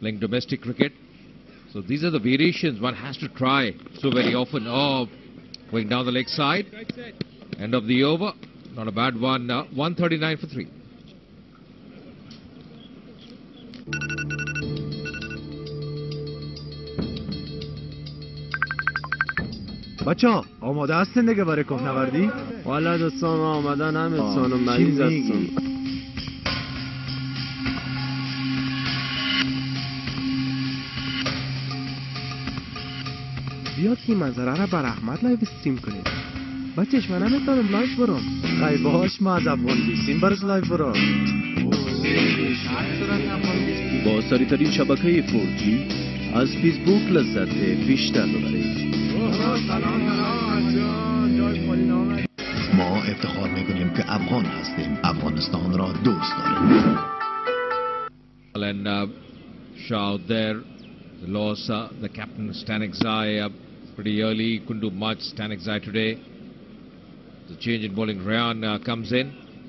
playing domestic cricket. So these are the variations one has to try so very often. Oh, going down the leg side. End of the over. Not a bad one. 139 for 3. بچه‌ها آماده هستین دیگه برای کوهنوردی؟ والا دوستان آمدن همه سان و مریض هستم. بیاد که منظره را بر احمد لایو استریم کنید. بچهش من نمیتونم لایو برم. خیلی باش ما از افغان بیستیم برش لایو برم. با سریع‌ترین شبکه 4G از فیسبوک لذت بیشتر ببرید. ما افتخار میکنیم که افغان هستیم. افغانستان را دوست داریم. And Shah there, the loss, the captain Stanexai pretty early, couldn't do much. Stanexai today. The change in bowling, Rayan comes in.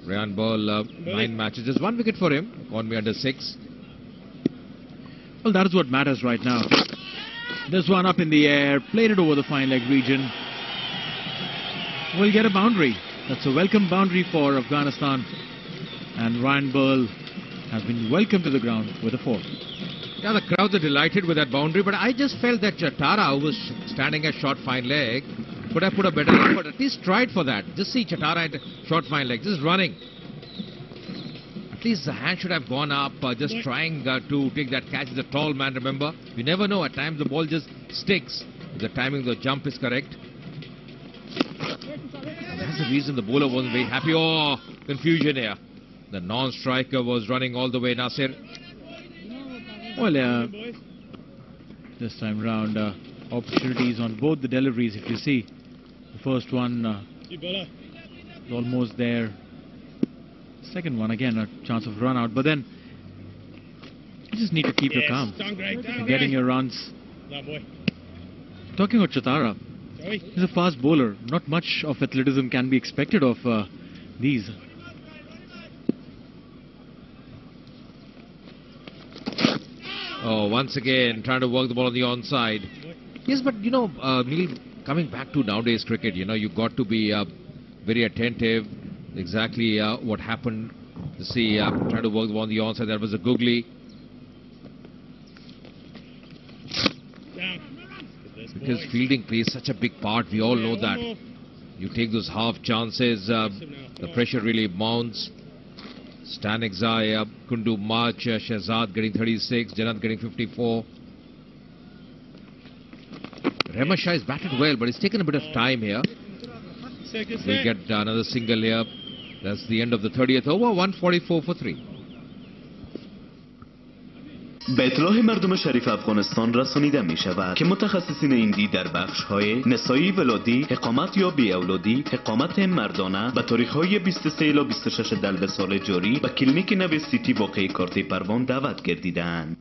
Rayan ball 9 matches, just 1 wicket for him. Economy under 6. Well, that is what matters right now. This one up in the air, played it over the fine leg region. We'll get a boundary. That's a welcome boundary for Afghanistan. And Ryan Burl has been welcomed to the ground with a 4. Yeah, the crowds are delighted with that boundary, but I just felt that Chatara, who was standing at short fine leg, could have put a better effort. At least tried for that. Just see Chatara at short fine leg, just running. At least the hand should have gone up, just trying to take that catch. He's a tall man, remember. You never know, at times the ball just sticks. If the timing of the jump is correct. And that's the reason the bowler wasn't very happy. Oh, confusion here. The non-striker was running all the way, Nasir. Well, this time round, opportunities on both the deliveries. If you see, the first one is almost there. Second one, again, a chance of run out. But then, you just need to keep your calm. You're getting your runs. Talking about Chatara, he's a fast bowler. Not much of athleticism can be expected of these. Oh, once again, trying to work the ball on the onside. Yes, but, you know, Neil, coming back to nowadays cricket, you know, you've got to be very attentive. Exactly what happened. To see, trying to work the ball on the onside. That was a googly. Because fielding plays such a big part. We all know that. You take those half chances, the pressure really mounts. Stanexai couldn't do much. Shahzad getting 36. Janat getting 54. Rehman Shah is batted well, but it's taken a bit of time here. We'll get another single here. That's the end of the 30th over. 144 for 3. به اطلاع مردم شریف افغانستان رسانیده می شود که متخصصین ایندی در بخش های نسایی ولادی، اقامت یا بی اولادی، اقامت مردانه به تاریخ های 23 الی 26 دلو سال جاری به کلینیک نو سیتی واقع کارت پروان دعوت گردیدند.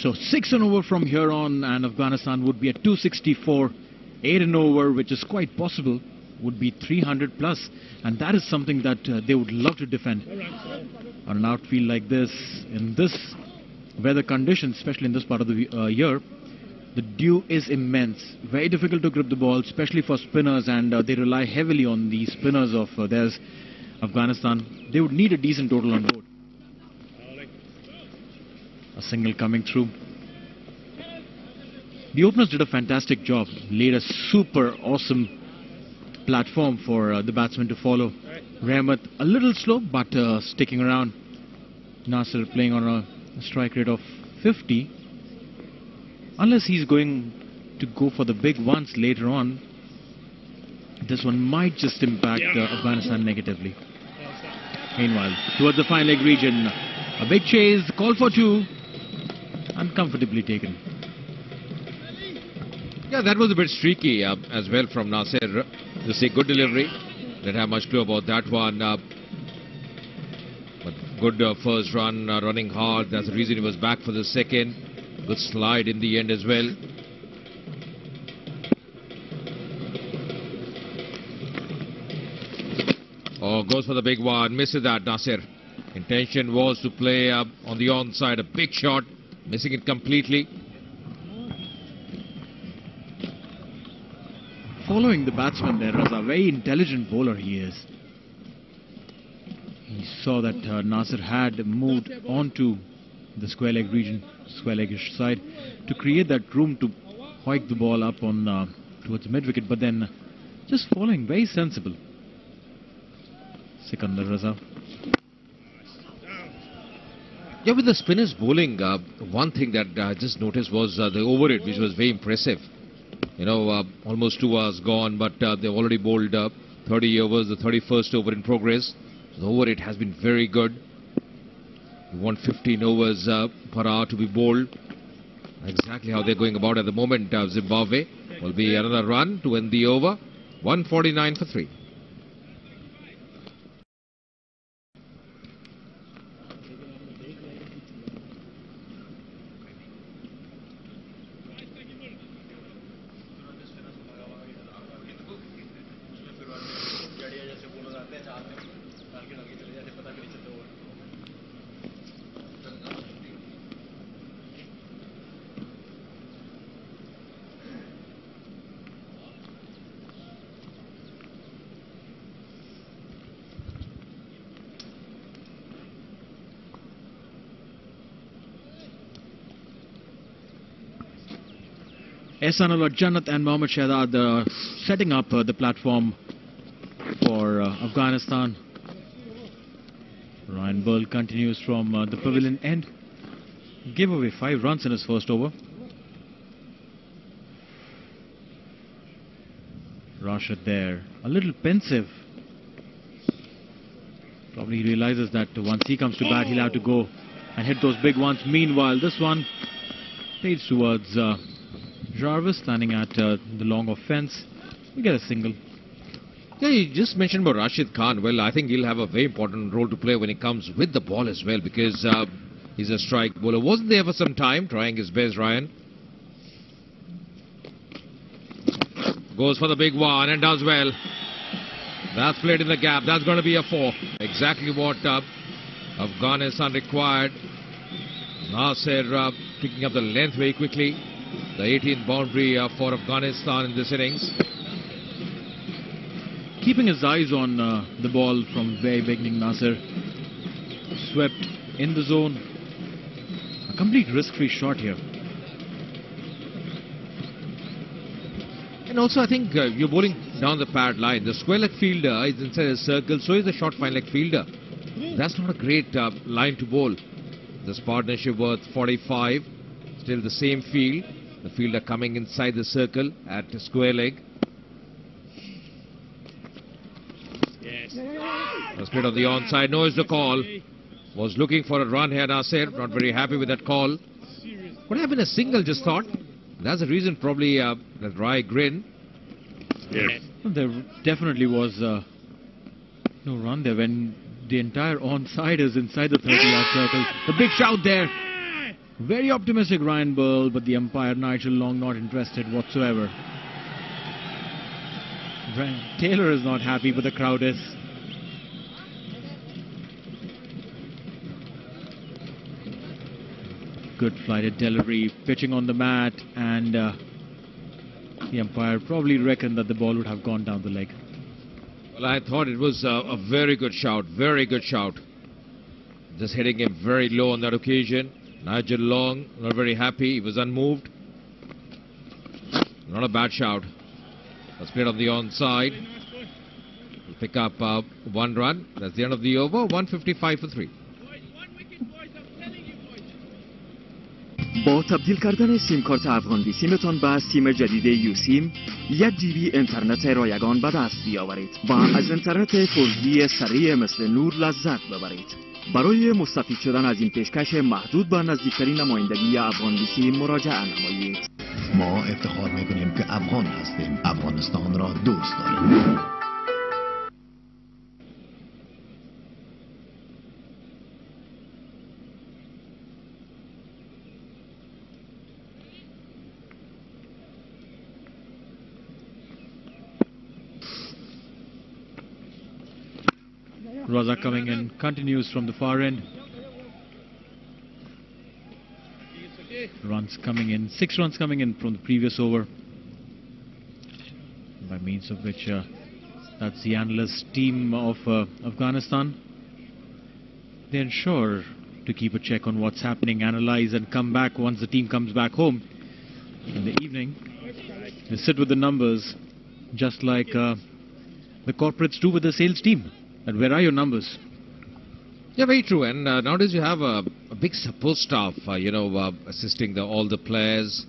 So 6 and over from here on, and Afghanistan would be at 264. 8 and over, which is quite possible, would be 300 plus, and that is something that they would love to defend. On an outfield like this, in this weather conditions, especially in this part of the year, the dew is immense. Very difficult to grip the ball, especially for spinners, and they rely heavily on the spinners of theirs, Afghanistan. They would need a decent total on board. A single coming through. The openers did a fantastic job. Laid a super awesome platform for the batsman to follow. Rahmat a little slow, but sticking around. Nasir playing on a strike rate of 50. Unless he's going to go for the big ones later on, this one might just impact Afghanistan negatively. Meanwhile, towards the fine leg region, a big chase, call for 2. Uncomfortably taken. Yeah, that was a bit streaky as well from Nasir. To say good delivery. Didn't have much clue about that one. But good first run, running hard. That's the reason he was back for the second. Good slide in the end as well. Oh, goes for the big one. Misses that, Nasir. Intention was to play on the onside. A big shot. Missing it completely. Following the batsman there, Raza, very intelligent bowler he is. He saw that Nasir had moved onto the square leg region, square leggish side, to create that room to hike the ball up on towards mid wicket, but then just following, very sensible. Sikandar Raza. Yeah, with the spinners bowling, one thing that I just noticed was the over it, which was very impressive. You know, almost 2 hours gone, but they've already bowled 30 overs, the 31st over in progress. The over it has been very good. You want 15 overs per hour to be bowled. Exactly how they're going about at the moment. Zimbabwe will be another run to end the over. 149 for 3. Ehsanullah Jannat and Mohammad Shahzad setting up the platform for Afghanistan. Ryan Burl continues from the pavilion end. Gave away 5 runs in his first over. Rashid there, a little pensive. Probably he realizes that once he comes to bat, he'll have to go and hit those big ones. Meanwhile, this one plays towards Jarvis, standing at the long off fence. We get a single. Yeah, you just mentioned about Rashid Khan. Well, I think he'll have a very important role to play when he comes with the ball as well, because he's a strike bowler. Wasn't there for some time, trying his best, Ryan. Goes for the big one and does well. That's played in the gap. That's going to be a 4. Exactly what Afghanistan required. Nasir picking up the length very quickly. The 18th boundary for Afghanistan in this innings. Keeping his eyes on the ball from very beginning, Nasir swept in the zone. A complete risk-free shot here. And also, I think you're bowling down the pad line. The square leg fielder is inside the circle, so is the short fine leg fielder. That's not a great line to bowl. This partnership worth 45. Still the same field. The fielder coming inside the circle at the square leg. Yes. The split on the onside. Knows the call. Was looking for a run here, Nasir. Not very happy with that call. Would have been a single, just thought. That's the reason, probably, that wry grin. Yes. There definitely was no run there when the entire onside is inside the 30-yard circle. The big shout there. Very optimistic Ryan Burl, but the umpire Nigel Long not interested whatsoever. Taylor is not happy, but the crowd is. Good flighted delivery, pitching on the mat, and the umpire probably reckoned that the ball would have gone down the leg. Well, I thought it was a very good shout, very good shout. Just hitting him very low on that occasion. Nigel Long, not very happy. He was unmoved. Not a bad shout. That's played on the onside. We'll pick up 1 run. That's the end of the over. 155 for 3. با تبدیل کردن سیم کارت افغان وی سیمتان به سیم جدید یو سیم 1 GB اینترنت رایگان به دست بیاورید و از اینترنت 4G سریع مثل نور لذت ببرید. برای مستفید شدن از این پیشکش محدود به نزدیکترین نمایندگی افغان وی سیم مراجعه نمایید. ما افتخار میکنیم که افغان هستیم. افغانستان را دوست داریم. Raza coming in, continues from the far end. Runs coming in, 6 runs coming in from the previous over. By means of which that's the analyst team of Afghanistan. They ensure to keep a check on what's happening, analyze and come back once the team comes back home in the evening. They sit with the numbers just like the corporates do with the sales team. And where are your numbers? Yeah, very true. And nowadays you have a big support staff, assisting all the players,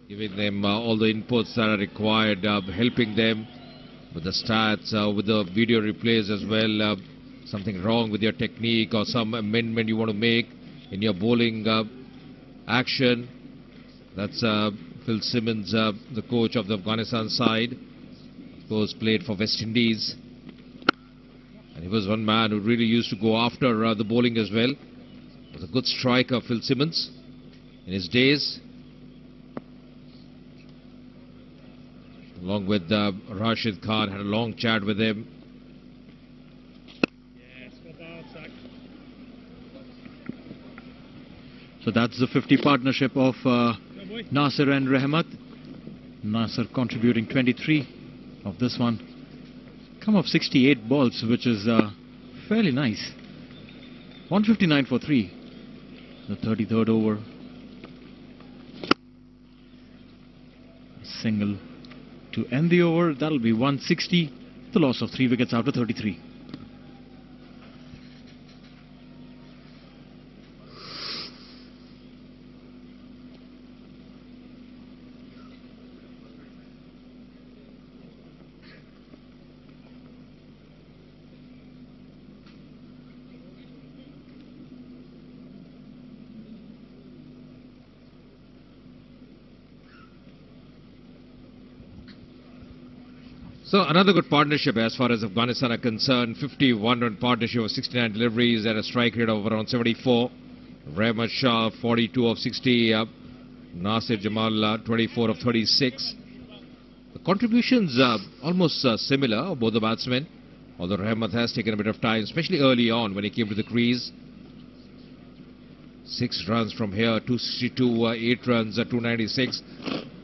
giving them all the inputs that are required, helping them with the stats, with the video replays as well. Something wrong with your technique or some amendment you want to make in your bowling action. That's Phil Simmons, the coach of the Afghanistan side, who has played for West Indies. And he was one man who really used to go after the bowling as well. He was a good striker, Phil Simmons, in his days. Along with Rashid Khan, had a long chat with him. So that's the 50 partnership of Nasir and Rahmat. Nasir contributing 23 of this one. Come off 68 balls, which is fairly nice. 159 for 3. The 33rd over. Single to end the over. That'll be 160. The loss of 3 wickets after 33. So another good partnership as far as Afghanistan are concerned. 51-run partnership of 69 deliveries and a strike rate of around 74. Rahmat Shah 42 of 60. Nasir Jamal 24 of 36. The contributions are almost similar of both the batsmen. Although Rahmat has taken a bit of time, especially early on when he came to the crease. 6 runs from here, 262, 8 runs, 296.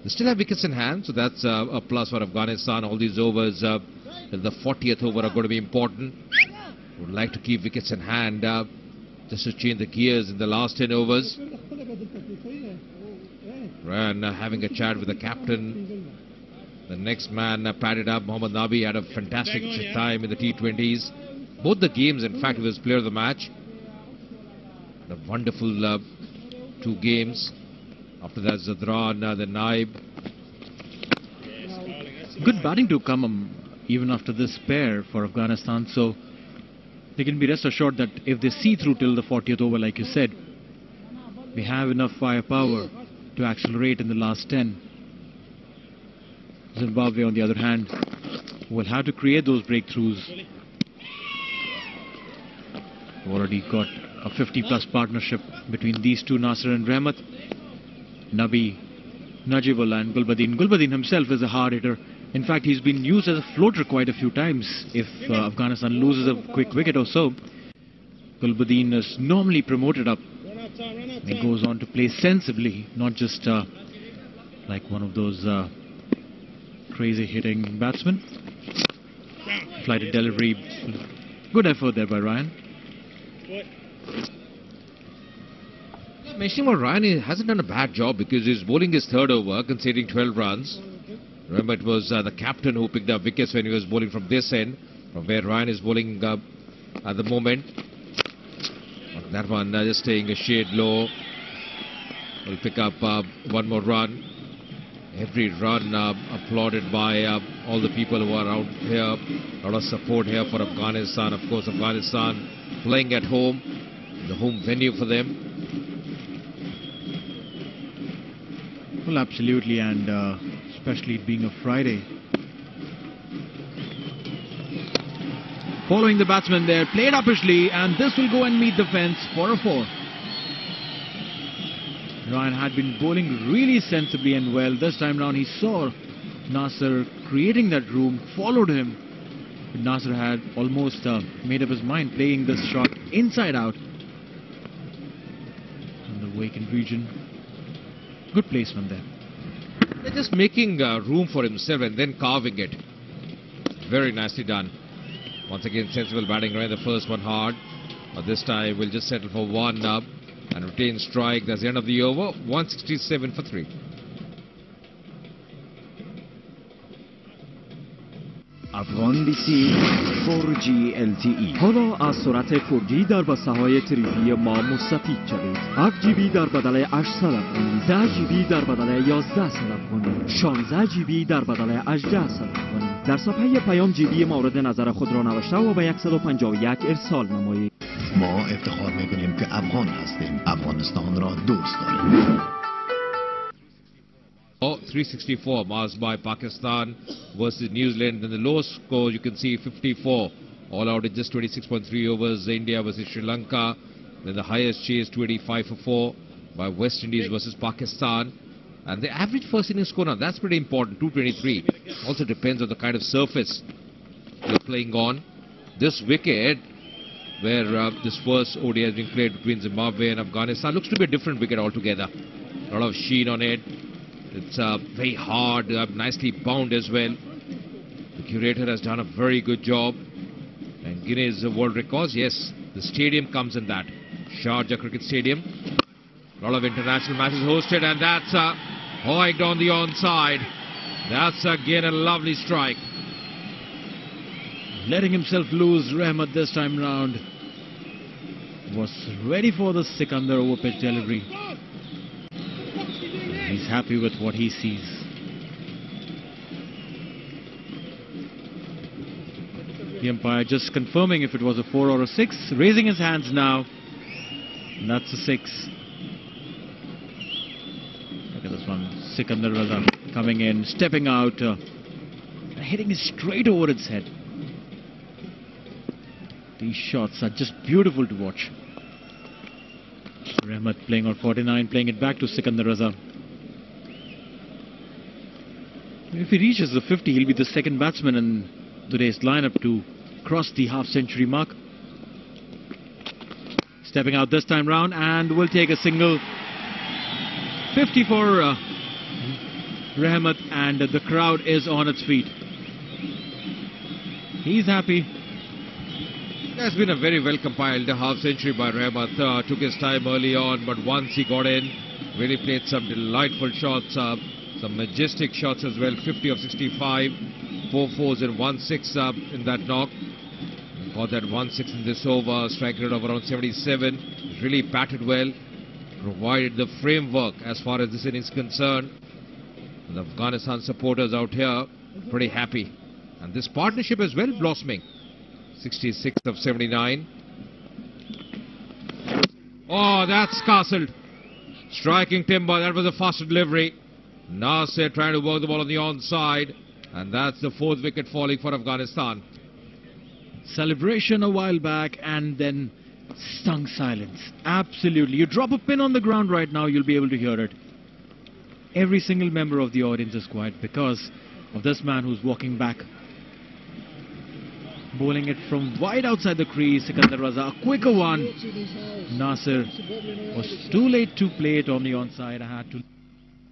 They still have wickets in hand, so that's a plus for Afghanistan. All these overs, the 40th over are going to be important. Would like to keep wickets in hand just to change the gears in the last 10 overs. And having a chat with the captain. The next man padded up. Mohammad Nabi had a fantastic time in the T20s. Both the games, in fact, he was player of the match. A wonderful 2 games. After that, Zadran, the Naib. Good batting to come even after this pair for Afghanistan. So they can be rest assured that if they see through till the 40th over, like you said, we have enough firepower to accelerate in the last 10. Zimbabwe, on the other hand, will have to create those breakthroughs. We've already got a 50-plus partnership between these two, Nasir and Rahmat. Nabi, Najibullah and Gulbadin. Gulbadin himself is a hard hitter. In fact, he's been used as a floater quite a few times. If Afghanistan loses a quick wicket or so, Gulbadin is normally promoted up. He goes on to play sensibly, not just like one of those crazy hitting batsmen. Flighted delivery. Good effort there by Ryan. Mentioning about Ryan, he hasn't done a bad job because he's bowling his 3rd over, conceding 12 runs. Remember, it was the captain who picked up wickets when he was bowling from this end, from where Ryan is bowling at the moment. But that one just staying a shade low. Will pick up one more run. Every run applauded by all the people who are out here. A lot of support here for Afghanistan. Of course, Afghanistan playing at home, the home venue for them. Well, absolutely, and especially it being a Friday. Following the batsman there, played uppishly, and this will go and meet the fence for a 4. Ryan had been bowling really sensibly and well. This time round he saw Nasir creating that room, followed him Nasser had almost made up his mind, playing this shot inside out in the vacant region. Good placement there. They're just making room for himself and then carving it. Very nicely done. Once again, sensible batting. Right, the first one hard. But this time we'll just settle for one and retain strike. That's the end of the over. 167 for 3. افغان بیسی 4G LTE. حالا از سرعت 4G در بسته‌های تریپی ما مستفید شوید. 7GB در بدل 8 سلب کنید. 10GB در بدل 11 سلب کنید. 16GB در بدل 18 سلب کنید. در صفحه پیام GB مورد نظر خود را نوشته و به 151 ارسال نمایید. ما افتخار میکنیم که افغان هستیم. افغانستان را دوست داریم. 364 marks by Pakistan versus New Zealand. Then the lowest score you can see 54. All out at just 26.3 overs. India versus Sri Lanka. Then the highest chase 285 for 4 by West Indies versus Pakistan. And the average first inning score now, that's pretty important, 223. Also depends on the kind of surface you're playing on. This wicket, where this first ODI has been played between Zimbabwe and Afghanistan, looks to be a different wicket altogether. A lot of sheen on it. It's very hard, nicely bound as well. The curator has done a very good job. And Guinness World Records, yes, the stadium comes in that. Sharjah Cricket Stadium. A lot of international matches hosted, and that's hoiked on the onside. That's again a lovely strike. Letting himself loose, Rahmat this time round was ready for the Sikandar over pitch delivery. He's happy with what he sees. The umpire just confirming if it was a 4 or a 6, raising his hands now. And that's a 6. Look at this one, Sikandar Raza coming in, stepping out, hitting it straight over its head. These shots are just beautiful to watch. Rahmat playing on 49, playing it back to Sikandar Raza. If he reaches the 50, he'll be the second batsman in today's lineup to cross the half-century mark. Stepping out this time round and will take a single. 50 for Rahmat, and the crowd is on its feet. He's happy. That's been a very well compiled half-century by Rahmat. Took his time early on, but once he got in, really played some delightful shots. Some majestic shots as well. 50 of 65, 4 4s and 1 6 in that knock. Got that 1 6 in this over. Strike rate of around 77. Really batted well. Provided the framework as far as this inning is concerned. The Afghanistan supporters out here pretty happy. And this partnership is well blossoming. 66 of 79. Oh, that's castled. Striking timber. That was a faster delivery. Nasser trying to work the ball on the onside, and that's the 4th wicket falling for Afghanistan. Celebration a while back and then stung silence. Absolutely. You drop a pin on the ground right now, you'll be able to hear it. Every single member of the audience is quiet because of this man who's walking back. Bowling it from wide outside the crease. Sikandar Raza, a quicker one. Nasser was too late to play it on the onside. I had to.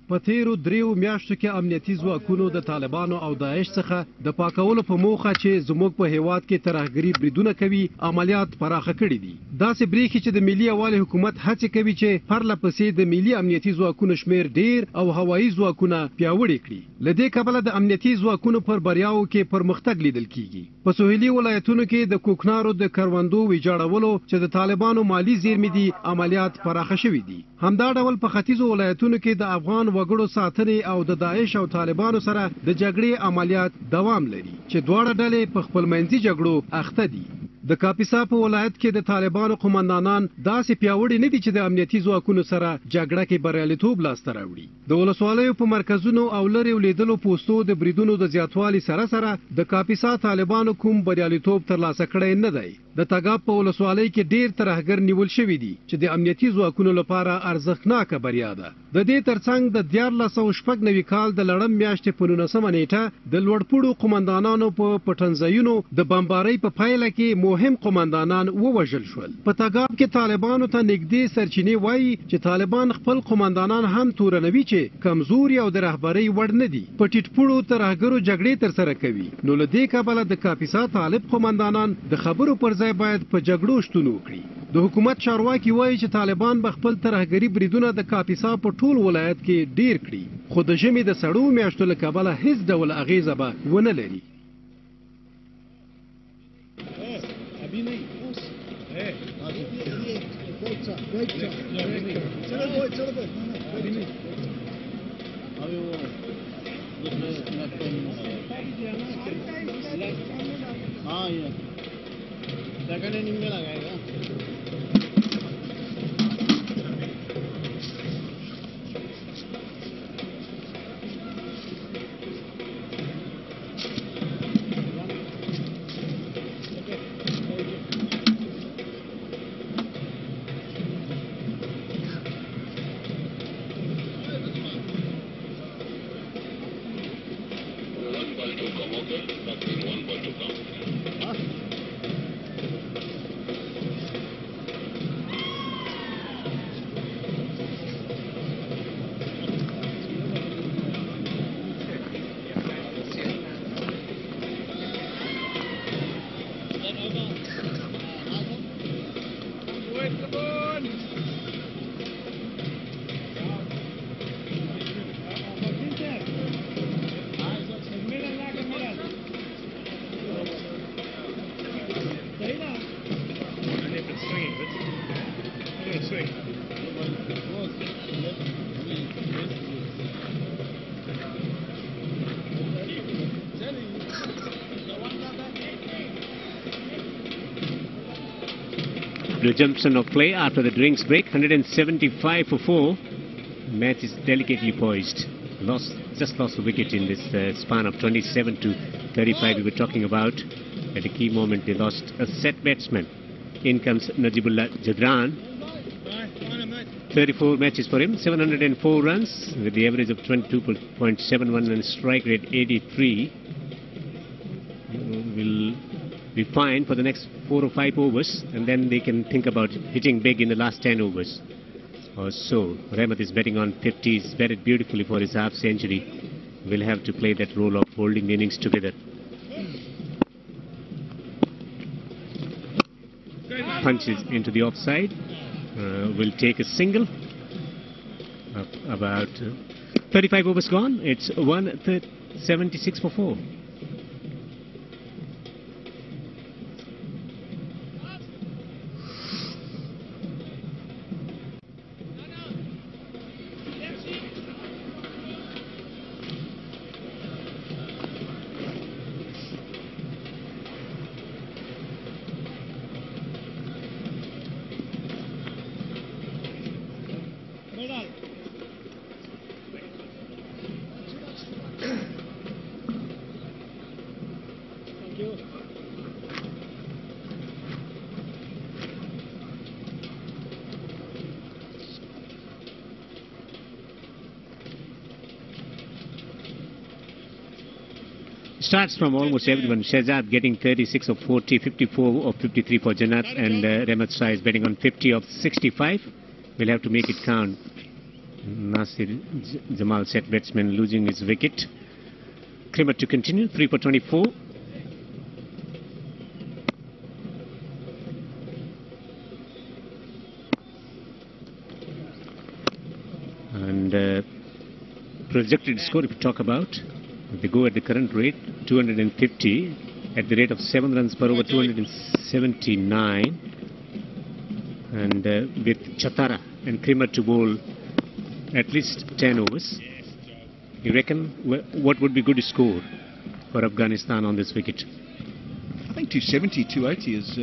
په تیرو دریو میاشتو کې امنیتي ځواکونو د طالبانو او داعش څخه د پاکولو په موخه چې زموږ په هیواد کې ترهګري بریدونه کوي عملیات پراخه کړي دي. داسې بریښي چې د ملي یووالي حکومت هڅې کوي چې پرله پسې د ملي امنیتي ځواکونو شمیر ډیر او هوایي ځواکونه پیاوړي کړي. له دې کبله د امنیتي ځواکونو پر بریاو کې پرمختګ لیدل کیږي. په سوهیلي ولایتونو کې د کوکنارو د کروندو ویجاړولو چې د طالبانو مالی زیرمې دي عملیات پراخه شوي دي. همدا ډول په ختیځو ولایتونو کې د افغان وګړو ساتنې او د داعش او طالبانو سره د جګړې عملیات دوام لري چې دواړه ډلې په خپلمنځي جګړو اخته دي. د کاپیسا په ولایت کې د طالبانو قومندانان داسې پیاوړي نه دي چې د امنیتي ځواکونو سره جګړه کې بریالیتوب لاسته راوړي. د ولسوالیو په مرکزونو او لرې ولیدلو پوستو د بریدونو د زیاتوالي سره سره د کاپیسا طالبانو کوم بریالیتوب ترلاسه کړی نه دی. د تګاب په ولسوالۍ کې ډیر ترهګر نیول شوي دي چې د امنیتي ځواکونو لپاره ارزښتناکه بریا ده. د دې ترڅنګ د 1496 کال د لړم میاشتې په 19 نیټه د لوړپوړو قومندانانو په پټنځایونو د بمبارۍ په پایله کې مهم قومندانان ووژل شول. په تګاب کې طالبانو ته نږدې سرچینې وایي چې طالبان خپل قومندانان هم تورنوي چې کمزوري او د رهبرۍ وړ نه دي. په ټیټپوړو ترهګرو جګړې ترسره کوي. نو له دې کبله د کاپیسا طالب قومندانان د خبرو پر ځای باید په جګړو شتون وکړي. د حکومت چارواکي وایي چې طالبان به خپل ترهګري بریدونه د کاپیسا په ټول ولایت کې ډیر کړي، خو د ژمي د سړو میاشتو له کبله هیڅ ډول اغیزه به ونه لري. Resumption of play after the drinks break. 175 for 4. Match is delicately poised. Just lost the wicket in this span of 27 to 35 we were talking about. At a key moment they lost a set batsman. In comes Najibullah Jadran. 34 matches for him, 704 runs with the average of 22.71 and strike rate 83. Will be fine for the next 4 or 5 overs, and then they can think about hitting big in the last 10 overs or so. Rahmat is betting on 50. He's batted beautifully for his half century. Will have to play that role of holding the innings together. Punches into the offside. Will take a single. About 35 overs gone. It's 176 for 4. Starts from almost everyone. Shehzad getting 36 of 40, 54 of 53 for Jannat, and Rahmat Shah is betting on 50 of 65. We'll have to make it count. Nasir Jamal set batsman losing his wicket. Krimat to continue, 3 for 24. And projected score if you talk about, if they go at the current rate, 250 at the rate of 7 runs per over, 279. And with Chatara and Krimat to bowl at least 10 overs, you reckon what would be good score for Afghanistan on this wicket? I think 270, 280 is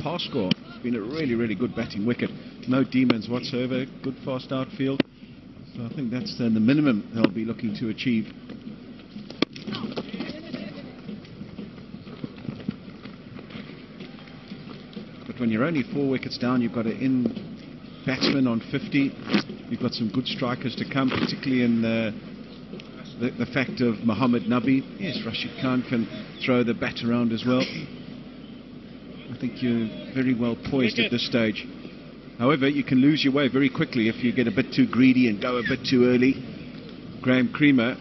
par score. It's been a really, really good batting wicket. No demons whatsoever. Good fast outfield. So I think that's the minimum they'll be looking to achieve. when you're only 4 wickets down, you've got an in batsman on 50. You've got some good strikers to come, particularly in the fact of Mohammed Nabi. Yes, Rashid Khan can throw the bat around as well. I think you're very well poised at this stage. However, you can lose your way very quickly if you get a bit too greedy and go a bit too early. Graham Creamer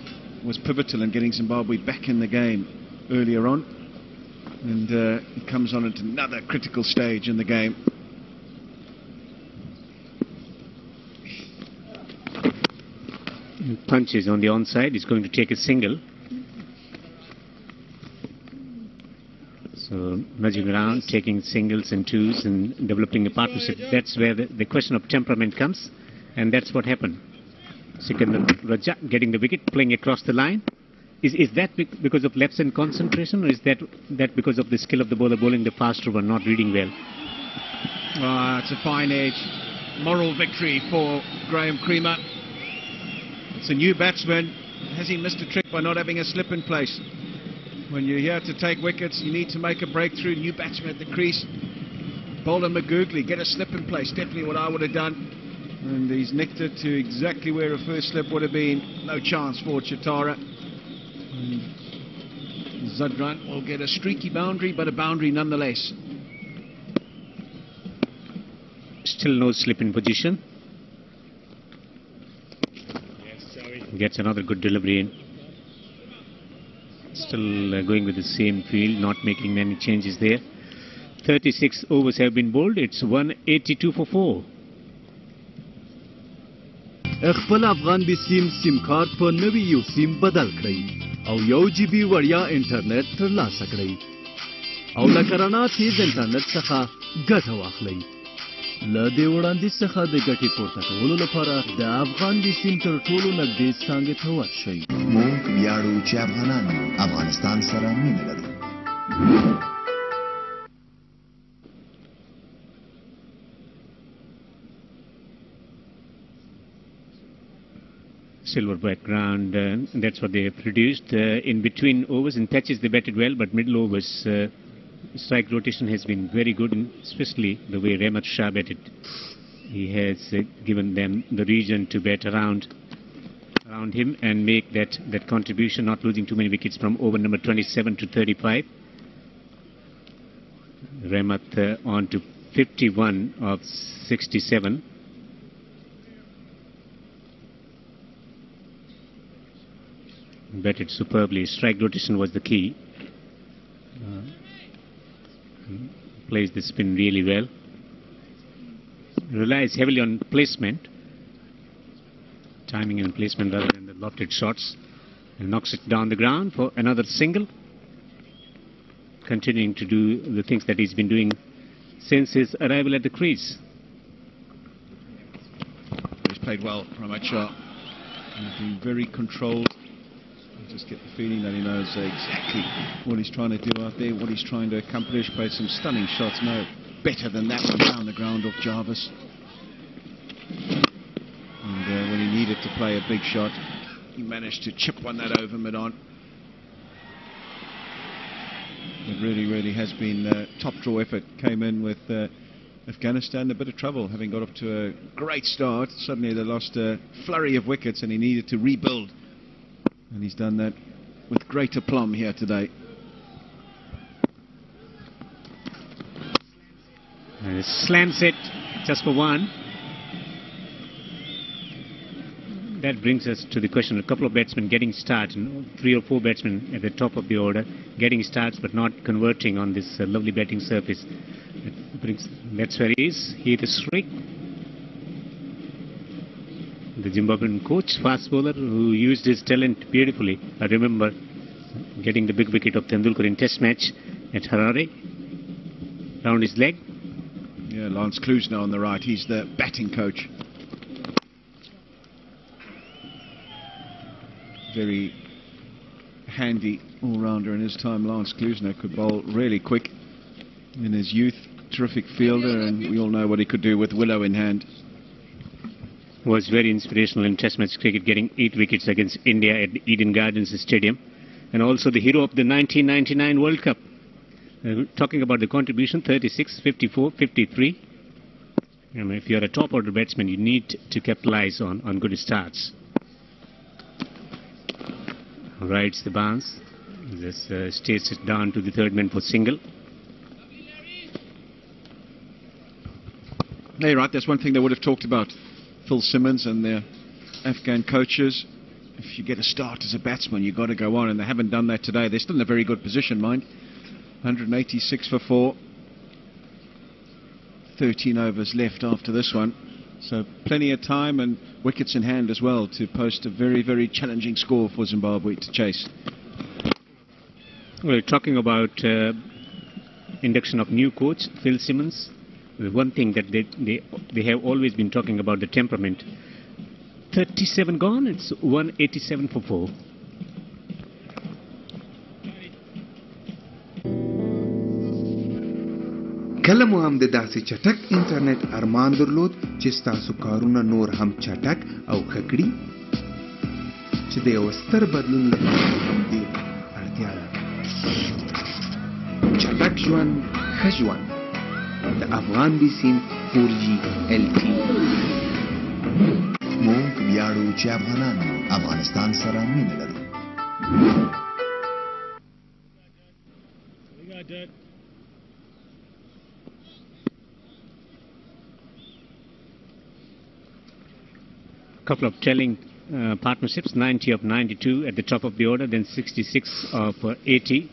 was pivotal in getting Zimbabwe back in the game earlier on. And he comes on at another critical stage in the game. Punch is on the onside. He's going to take a single. So nudging around, taking singles and twos and developing a partnership. That's where the question of temperament comes. And that's what happened. Sikandar Raja getting the wicket, playing across the line. Is that because of lapse in concentration, or is that because of the skill of the bowler bowling the faster one, not reading well? It's a fine edge. Moral victory for Graham Creamer. It's a new batsman. Has he missed a trick by not having a slip in place? When you're here to take wickets, you need to make a breakthrough. New batsman at the crease. Bowler Magoogly, get a slip in place. Definitely what I would have done. And he's nicked it to exactly where a first slip would have been. No chance for Chatara. Zadran will get a streaky boundary, but a boundary nonetheless. Still no slip in position. Gets another good delivery in. Still going with the same field, not making many changes there. 36 overs have been bowled. It's 182 for 4. خپل افغان بسیم سیم کارت په نوي یو سیم بدل کړئ او 1 GB وړیا انټرنیټ ترلاسه کړئ او له کرانا تیز انټرنیټ څخه ګټه واخلئ. له دې وړاندیز څخه د ګټې پورته کولو لپاره د افغان بسیم تر ټولو نږدې څانګې ته ورشئ. موږ ویاړو چې افغانان افغانستان سره مینه لري. Silver background, that's what they have produced. In between overs and patches they batted well, but middle overs strike rotation has been very good, especially the way Rahmat Shah batted. He has given them the region to bat around him and make that contribution, not losing too many wickets from over number 27 to 35. Rahmat on to 51 of 67. Batted superbly. Strike rotation was the key. Plays the spin really well. Relies heavily on placement. Timing and placement rather than the lofted shots. And knocks it down the ground for another single. Continuing to do the things that he's been doing since his arrival at the crease. He's played well, Rahmat Shah. He's been very controlled. Just get the feeling that he knows exactly what he's trying to do out there, what he's trying to accomplish. Played some stunning shots, no better than that one down the ground off Jarvis. And when he needed to play a big shot, he managed to chip one that over mid-on. It really has been a top draw effort. Came in with Afghanistan a bit of trouble, having got off to a great start. Suddenly they lost a flurry of wickets and he needed to rebuild. And he's done that with great aplomb here today. And it slams it just for one. That brings us to the question, a couple of batsmen getting starts, 3 or 4 batsmen at the top of the order, getting starts but not converting on this lovely batting surface. That's where he is. He hit a streak. The Zimbabwean coach, fast bowler, who used his talent beautifully. I remember getting the big wicket of Tendulkar in Test match at Harare. Round his leg. Yeah, Lance Klusener on the right. He's the batting coach. Very handy all-rounder in his time. Lance Klusener could bowl really quick in his youth. Terrific fielder, and we all know what he could do with willow in hand. Was very inspirational in Test match cricket, getting 8 wickets against India at the Eden Gardens Stadium, and also the hero of the 1999 World Cup. Talking about the contribution, 36, 54, 53. If you're a top order batsman, you need to capitalize on good starts. Rides the bounce. Just stays it down to the third man for single. Hey, right, that's one thing they would have talked about, Phil Simmons and their Afghan coaches. If you get a start as a batsman, you've got to go on, and they haven't done that today. They're still in a very good position, mind. 186 for 4. 13 overs left after this one. So plenty of time and wickets in hand as well to post a very, very challenging score for Zimbabwe to chase. Well, talking about induction of new coach, Phil Simmons, the one thing that they have always been talking about, the temperament. 37 gone, it's 187 for 4. کله مو هم د داسې چټک انټرنیټ ارمان درلود چې ستاسو کارونه نور هم چټک او ښه کړي چې د یو ستر بدلون لپاره هم دې اړتیا ده چټک ژوند ښه ژوند د افغان بیسیم 4G LTE موږ ویاړو چې افغانان افغانستان سره مینه لرو Couple of telling partnerships, 90 of 92 at the top of the order, then 66 of 80.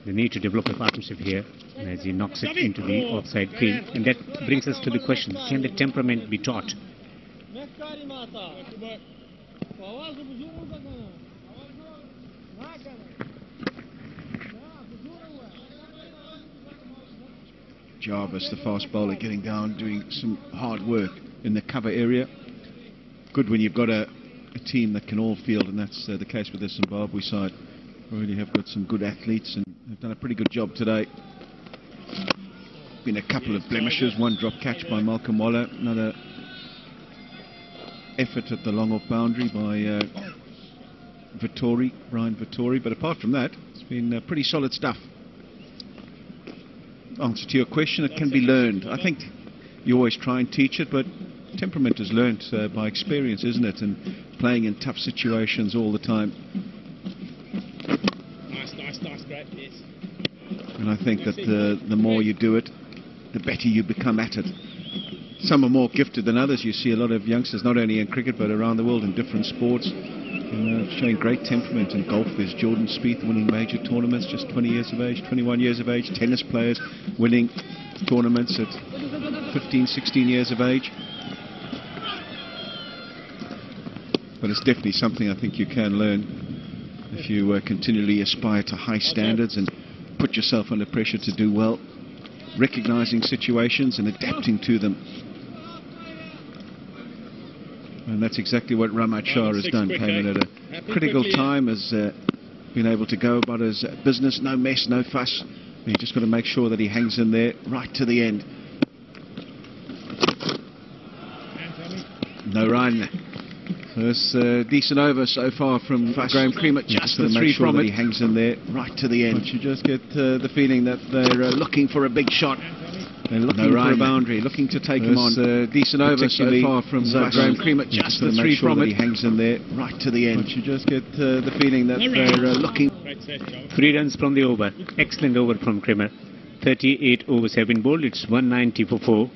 They need to develop a partnership here as he knocks it into the offside field. And that brings us to the question, can the temperament be taught? Jarvis, the fast bowler, getting down, doing some hard work in the cover area. Good when you've got a team that can all field, and that's the case with the Zimbabwe side. Really have got some good athletes and have done a pretty good job today. Been a couple of blemishes, one drop catch by Malcolm Waller, another effort at the long off boundary by Brian Vittori, but apart from that, it's been pretty solid stuff. Answer to your question, it can be learned. I think you always try and teach it, but temperament is learnt by experience, isn't it? And playing in tough situations all the time. Nice, great. Yes. And I think that the more you do it, the better you become at it. Some are more gifted than others. You see a lot of youngsters, not only in cricket but around the world in different sports, showing great temperament. In golf, there's Jordan Spieth winning major tournaments, just 20 years of age, 21 years of age. Tennis players winning tournaments at 15, 16 years of age. But it's definitely something I think you can learn if you continually aspire to high standards and put yourself under pressure to do well, recognizing situations and adapting to them. And that's exactly what Ramat Shah has done. Came in at a critical time, has been able to go about his business, no mess, no fuss. You just got to make sure that he hangs in there right to the end. No run. First decent over so far from Graham Creamer. Just the three from it. He hangs in there right to the end. But you just get the feeling that they're looking for a big shot. They're looking for a boundary, looking to take him on. Decent over so far from Graham Creamer. Just the three from it. He hangs in there right to the end. But you just get the feeling that they're looking. 3 runs from the over. Excellent over from Creamer. 38 overs have been bowled. It's 190 for 4.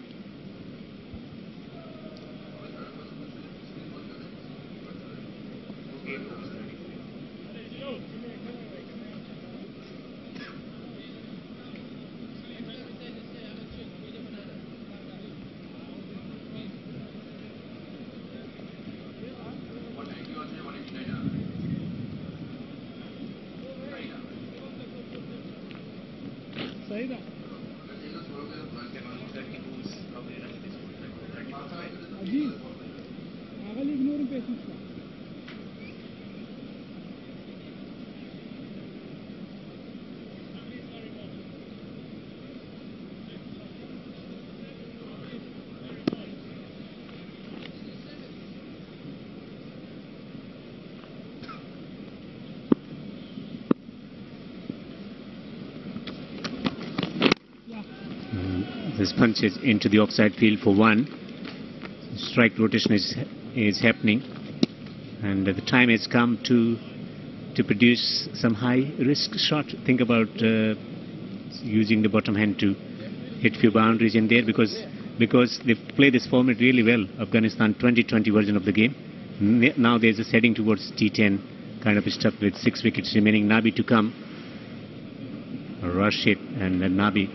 This punch is into the offside field for 1. Strike rotation is happening, and the time has come to produce some high risk shot. Think about using the bottom hand to hit few boundaries in there, because they play this format really well. Afghanistan 2020 version of the game. Now there's a heading towards T10 kind of stuff with 6 wickets remaining. Nabi to come, Rashid and Nabi,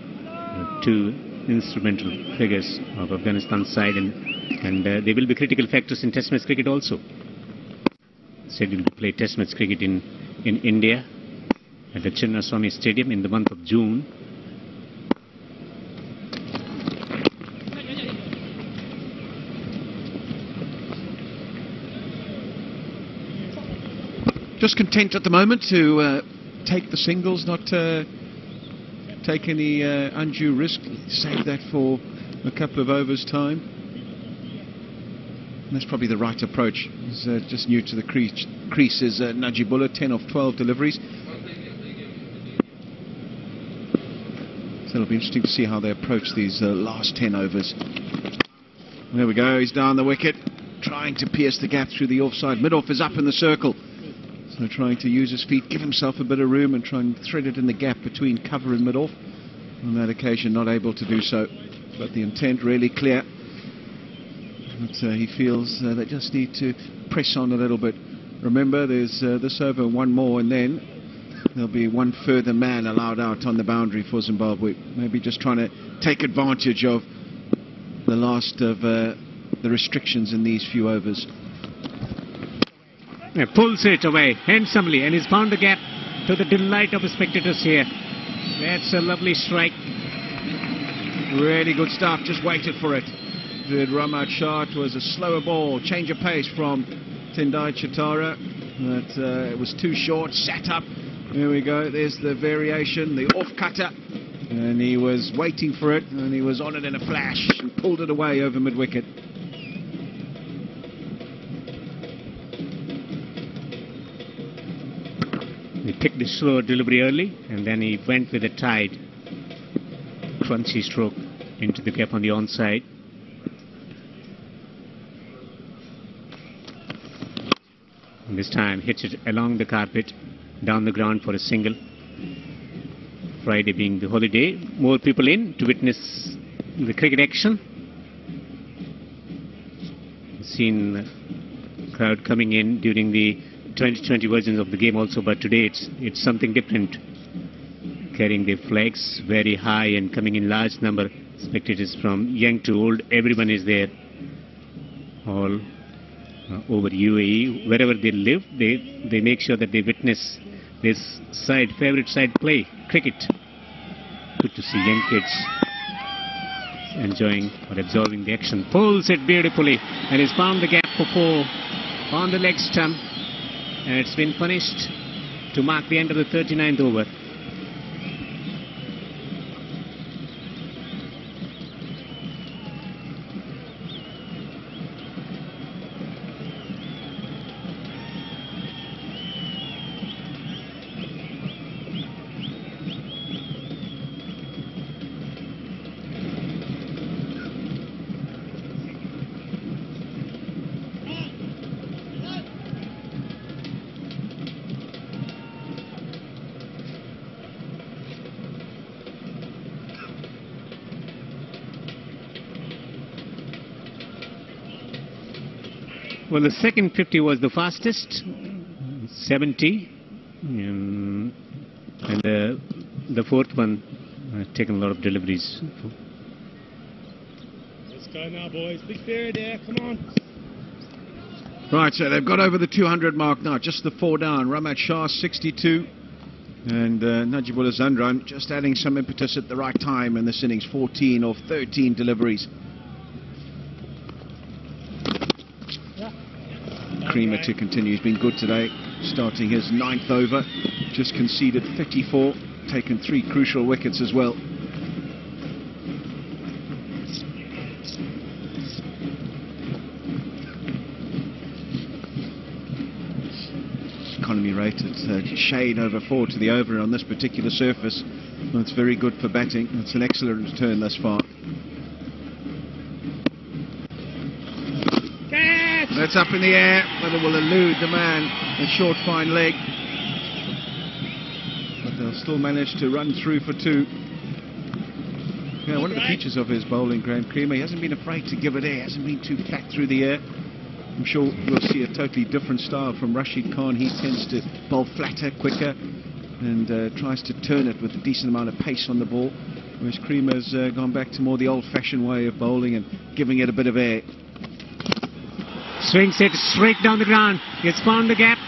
2 instrumental figures of Afghanistan side, and they will be critical factors in Test match cricket also. Scheduled to play Test match cricket in India at the Chinnaswamy Stadium in the month of June. Just content at the moment to take the singles, not take any undue risk. Save that for a couple of overs' time. And that's probably the right approach. He's just new to the crease is Najibullah, 10 of 12 deliveries. So it'll be interesting to see how they approach these last 10 overs. There we go, he's down the wicket, trying to pierce the gap through the offside. Mid-off is up in the circle. So trying to use his feet, give himself a bit of room and try and thread it in the gap between cover and mid-off. On that occasion, not able to do so. But the intent really clear. But he feels they just need to press on a little bit. Remember, there's this over, 1 more, and then there'll be 1 further man allowed out on the boundary for Zimbabwe. Maybe just trying to take advantage of the last of the restrictions in these few overs. Pulls it away handsomely, and he's found the gap, to the delight of the spectators here. That's a lovely strike. Really good stuff, just waited for it. Did Ramad Shah. It was a slower ball, change of pace from Tendai Chatara, but it was too short, sat up. There we go, there's the variation, the off-cutter, and he was waiting for it, and he was on it in a flash, and pulled it away over mid-wicket. He picked the slow delivery early, and then he went with a tight, crunchy stroke into the gap on the onside. And this time hits it along the carpet, down the ground for a single. Friday being the holiday, more people in to witness the cricket action. Seen crowd coming in during the 2020 versions of the game also, but today it's something different. Carrying their flags very high and coming in large number. Spectators from young to old, everyone is there. All over UAE, wherever they live, they make sure that they witness this favorite side play, cricket. Good to see young kids enjoying or absorbing the action. Pulls it beautifully, and he's found the gap for 4 on the leg stump, and it's been punished to mark the end of the 39th over. Well, the second 50 was the fastest, 70, and the fourth one taken a lot of deliveries. Let's go now, boys. Big fair there. Come on. Right, so they've got over the 200 mark now, just the 4 down. Ramad Shah 62, and Najibullah Zandran just adding some impetus at the right time in this innings. 14 of 13 deliveries. Creamer to continue. He's been good today, starting his 9th over. Just conceded 34, taken 3 crucial wickets as well. economy rate. It's a shade over 4 to the over on this particular surface. That's very good for batting. It's an excellent return thus far. That's up in the air, but it will elude the man. A short, fine leg. But they'll still manage to run through for 2. Yeah, one of the features of his bowling, Graham Creamer, he hasn't been afraid to give it air. He hasn't been too flat through the air. I'm sure we'll see a totally different style from Rashid Khan. He tends to bowl flatter, quicker, and tries to turn it with a decent amount of pace on the ball. Whereas Creamer's gone back to more the old-fashioned way of bowling and giving it a bit of air. Swings it straight down the ground. He's found the gap,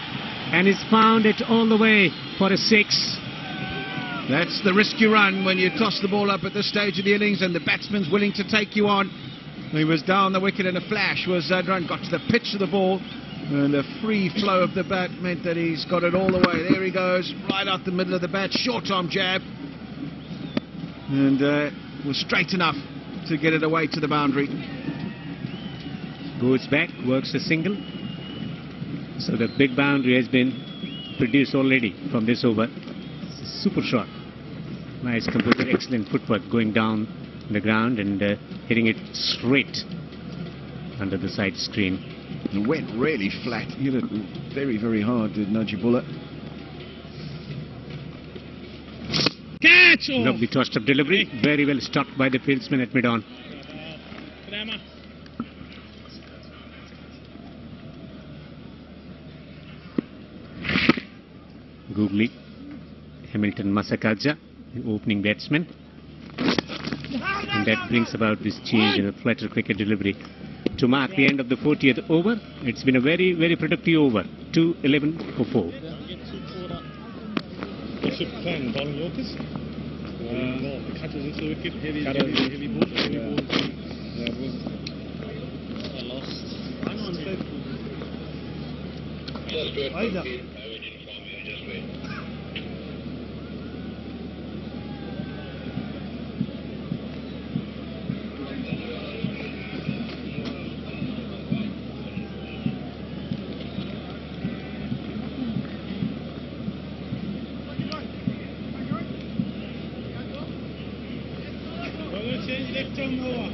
and he's found it all the way for a 6. That's the risk you run when you toss the ball up at this stage of the innings and the batsman's willing to take you on. He was down the wicket in a flash, was Zadran, got to the pitch of the ball, and the free flow of the bat meant that he's got it all the way. There he goes, right out the middle of the bat, short arm jab, and was straight enough to get it away to the boundary. Goes back, works a single. So the big boundary has been produced already from this over. It's a super shot. Nice composure, excellent footwork going down the ground and hitting it straight under the side screen. It went really flat. Hit it very, very hard, did Najibullah. Catch! Lovely touched up delivery. Very well stopped by the fieldsman at mid-on. Googly, Hamilton Masakaja, the opening batsman. And that brings about this change in the flatter cricket delivery. To mark the end of the 40th over, it's been a very, very productive over. 2-11 for 4. Playing bowling Yorkers. Cutters into the wicket, heavy balls.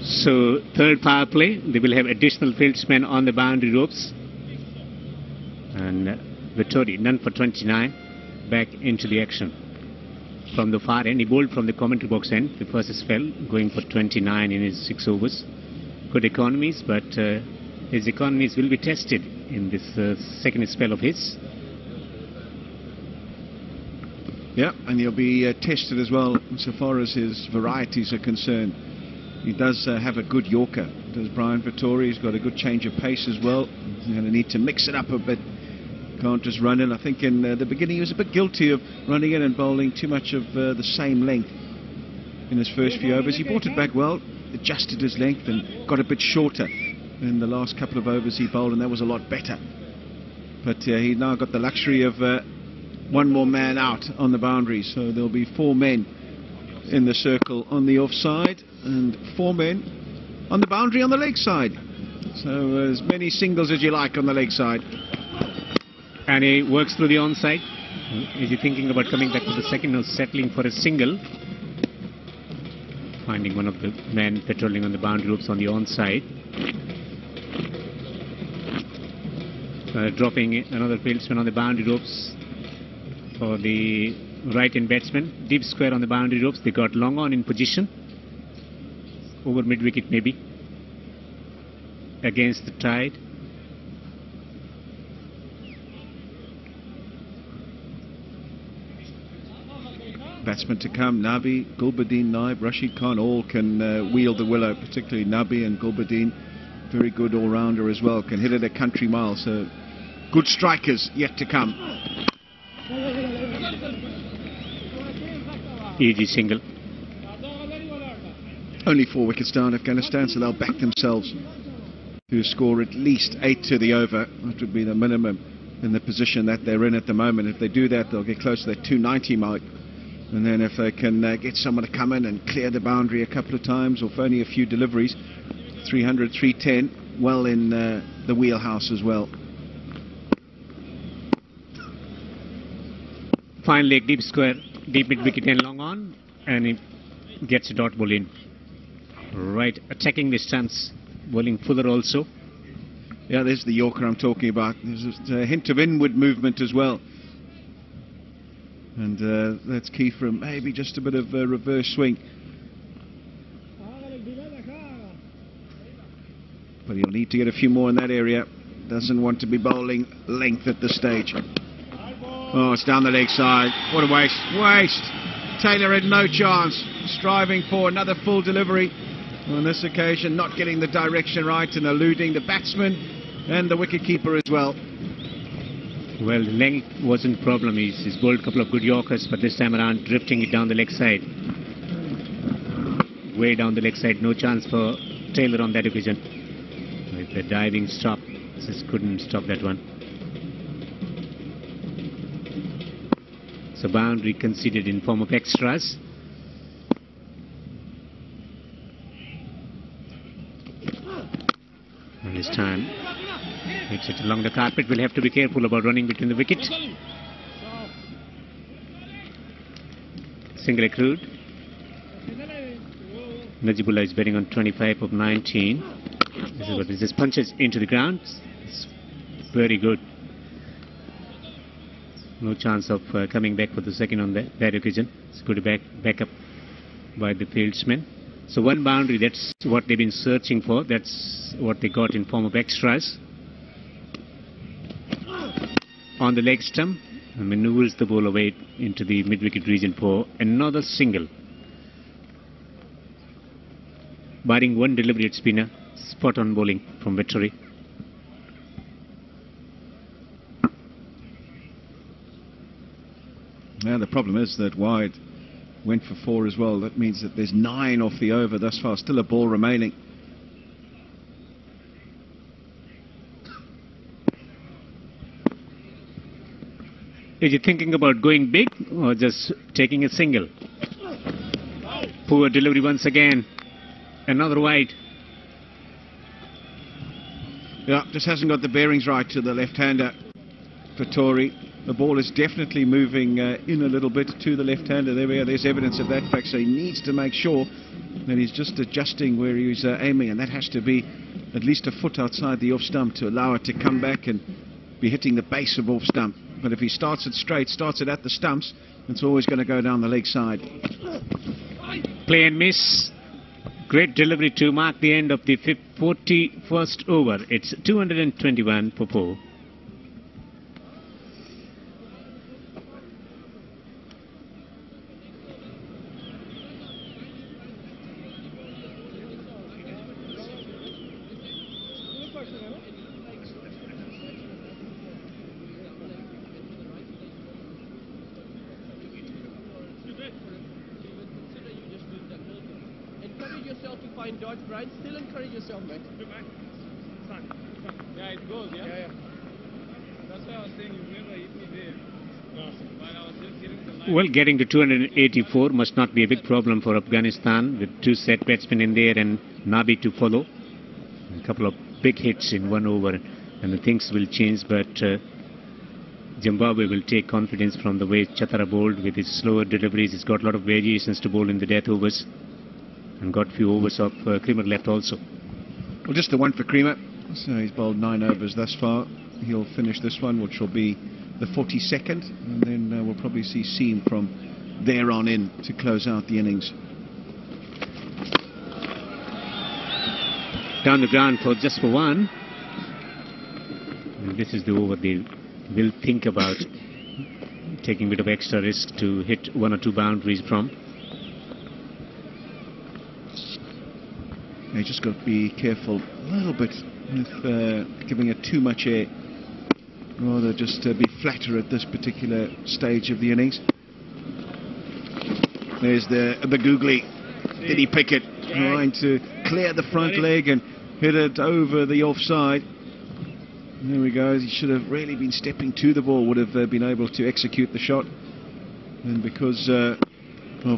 So, third power play, they will have additional fieldsmen on the boundary ropes. And Vittori, none for 29, back into the action. From the far end, he bowled from the commentary box end. The first spell, going for 29 in his 6 overs. Good economies, but his economies will be tested in this second spell of his. Yeah, and he'll be tested as well so far as his varieties are concerned. He does have a good Yorker, does Brian Vittori. He's got a good change of pace as well. He's going to need to mix it up a bit. Can't just run in. I think in the beginning he was a bit guilty of running in and bowling too much of the same length in his first few overs. He brought it back well, adjusted his length and got a bit shorter in the last couple of overs he bowled, and that was a lot better. But he now got the luxury of one more man out on the boundary, so there'll be 4 men in the circle on the offside and 4 men on the boundary on the leg side. So as many singles as you like on the leg side. And he works through the onside. Is he thinking about coming back to the second or settling for a single? Finding one of the men patrolling on the boundary ropes on the onside. Dropping another fieldsman on the boundary ropes for the right-hand batsman. Deep square on the boundary ropes. They got long on in position. Over mid-wicket maybe. Against the tide. Batsmen to come, Nabi, Gulbadin, Naib, Rashid Khan, all can wield the willow, particularly Nabi and Gulbadin. Very good all-rounder as well, can hit it a country mile, so good strikers yet to come. Easy single. Only 4 wickets down Afghanistan, so they'll back themselves to score at least 8 to the over. That would be the minimum in the position that they're in at the moment. If they do that, they'll get close to that 290 mark. And then if they can get someone to come in and clear the boundary a couple of times, or for only a few deliveries, 300, 310, well in the wheelhouse as well. fine leg, deep square, deep mid wicket and long on, and he gets a dot ball in. Right, attacking the stance, bowling fuller also. Yeah, there's the Yorker I'm talking about. There's a hint of inward movement as well. And that's key for him. Maybe just a bit of a reverse swing. But he'll need to get a few more in that area. Doesn't want to be bowling length at this stage. Oh, it's down the leg side. What a waste. Waste. Taylor had no chance. Striving for another full delivery. On this occasion, not getting the direction right and eluding the batsman and the wicketkeeper as well. Well, the length wasn't a problem. He's bowled a couple of good Yorkers, but this time around drifting it down the leg side. Way down the leg side. No chance for Taylor on that occasion. With the diving stop, just couldn't stop that one. So boundary conceded in form of extras. And this time hits it along the carpet. Will have to be careful about running between the wicket. Single accrued. Najibullah is betting on 25 of 19. This is what this is. Punches into the ground. It's very good. No chance of coming back for the second on that occasion. It's good back up by the fieldsman. So one boundary, that's what they've been searching for. That's what they got in form of extras. On the leg stump, and maneuvers the ball away into the mid-wicket region for another single. Barring one delivery at spinner, spot on bowling from Vettori. Now the problem is that wide went for 4 as well. That means that there's 9 off the over thus far. Still a ball remaining. Is he thinking about going big or just taking a single? Poor delivery once again. Another wide. Yeah, just hasn't got the bearings right to the left-hander, Vettori. The ball is definitely moving in a little bit to the left-hander. There we are. There's evidence of that fact. So he needs to make sure that he's just adjusting where he's aiming, and that has to be at least a foot outside the off-stump to allow it to come back and be hitting the base of off-stump. But if he starts it straight, starts it at the stumps, it's always going to go down the leg side. Play and miss. Great delivery to mark the end of the 41st over. It's 221 for 4. Still encourage yourself, mate. Yeah, it goes, yeah? Yeah. That's why I was saying you never hit me there. But I was just hitting the line. Well, getting to 284 must not be a big problem for Afghanistan with 2 set batsmen in there and Nabi to follow. A couple of big hits in 1 over and the things will change, but Zimbabwe will take confidence from the way Chatara bowled with his slower deliveries. He's got a lot of variations to bowl in the death overs. And got a few overs of Creamer left also. Well, just the one for Creamer. So he's bowled 9 overs thus far. He'll finish this one, which will be the 42nd. And then we'll probably see Seam from there on in to close out the innings. Down the ground for just for 1. And this is the over they will think about taking a bit of extra risk to hit 1 or 2 boundaries from. You just got to be careful a little bit with giving it too much air. Rather just be flatter at this particular stage of the innings. There's the googly. Did he pick it? Trying to clear the front leg and hit it over the offside. There we go. He should have really been stepping to the ball, would have been able to execute the shot. And because of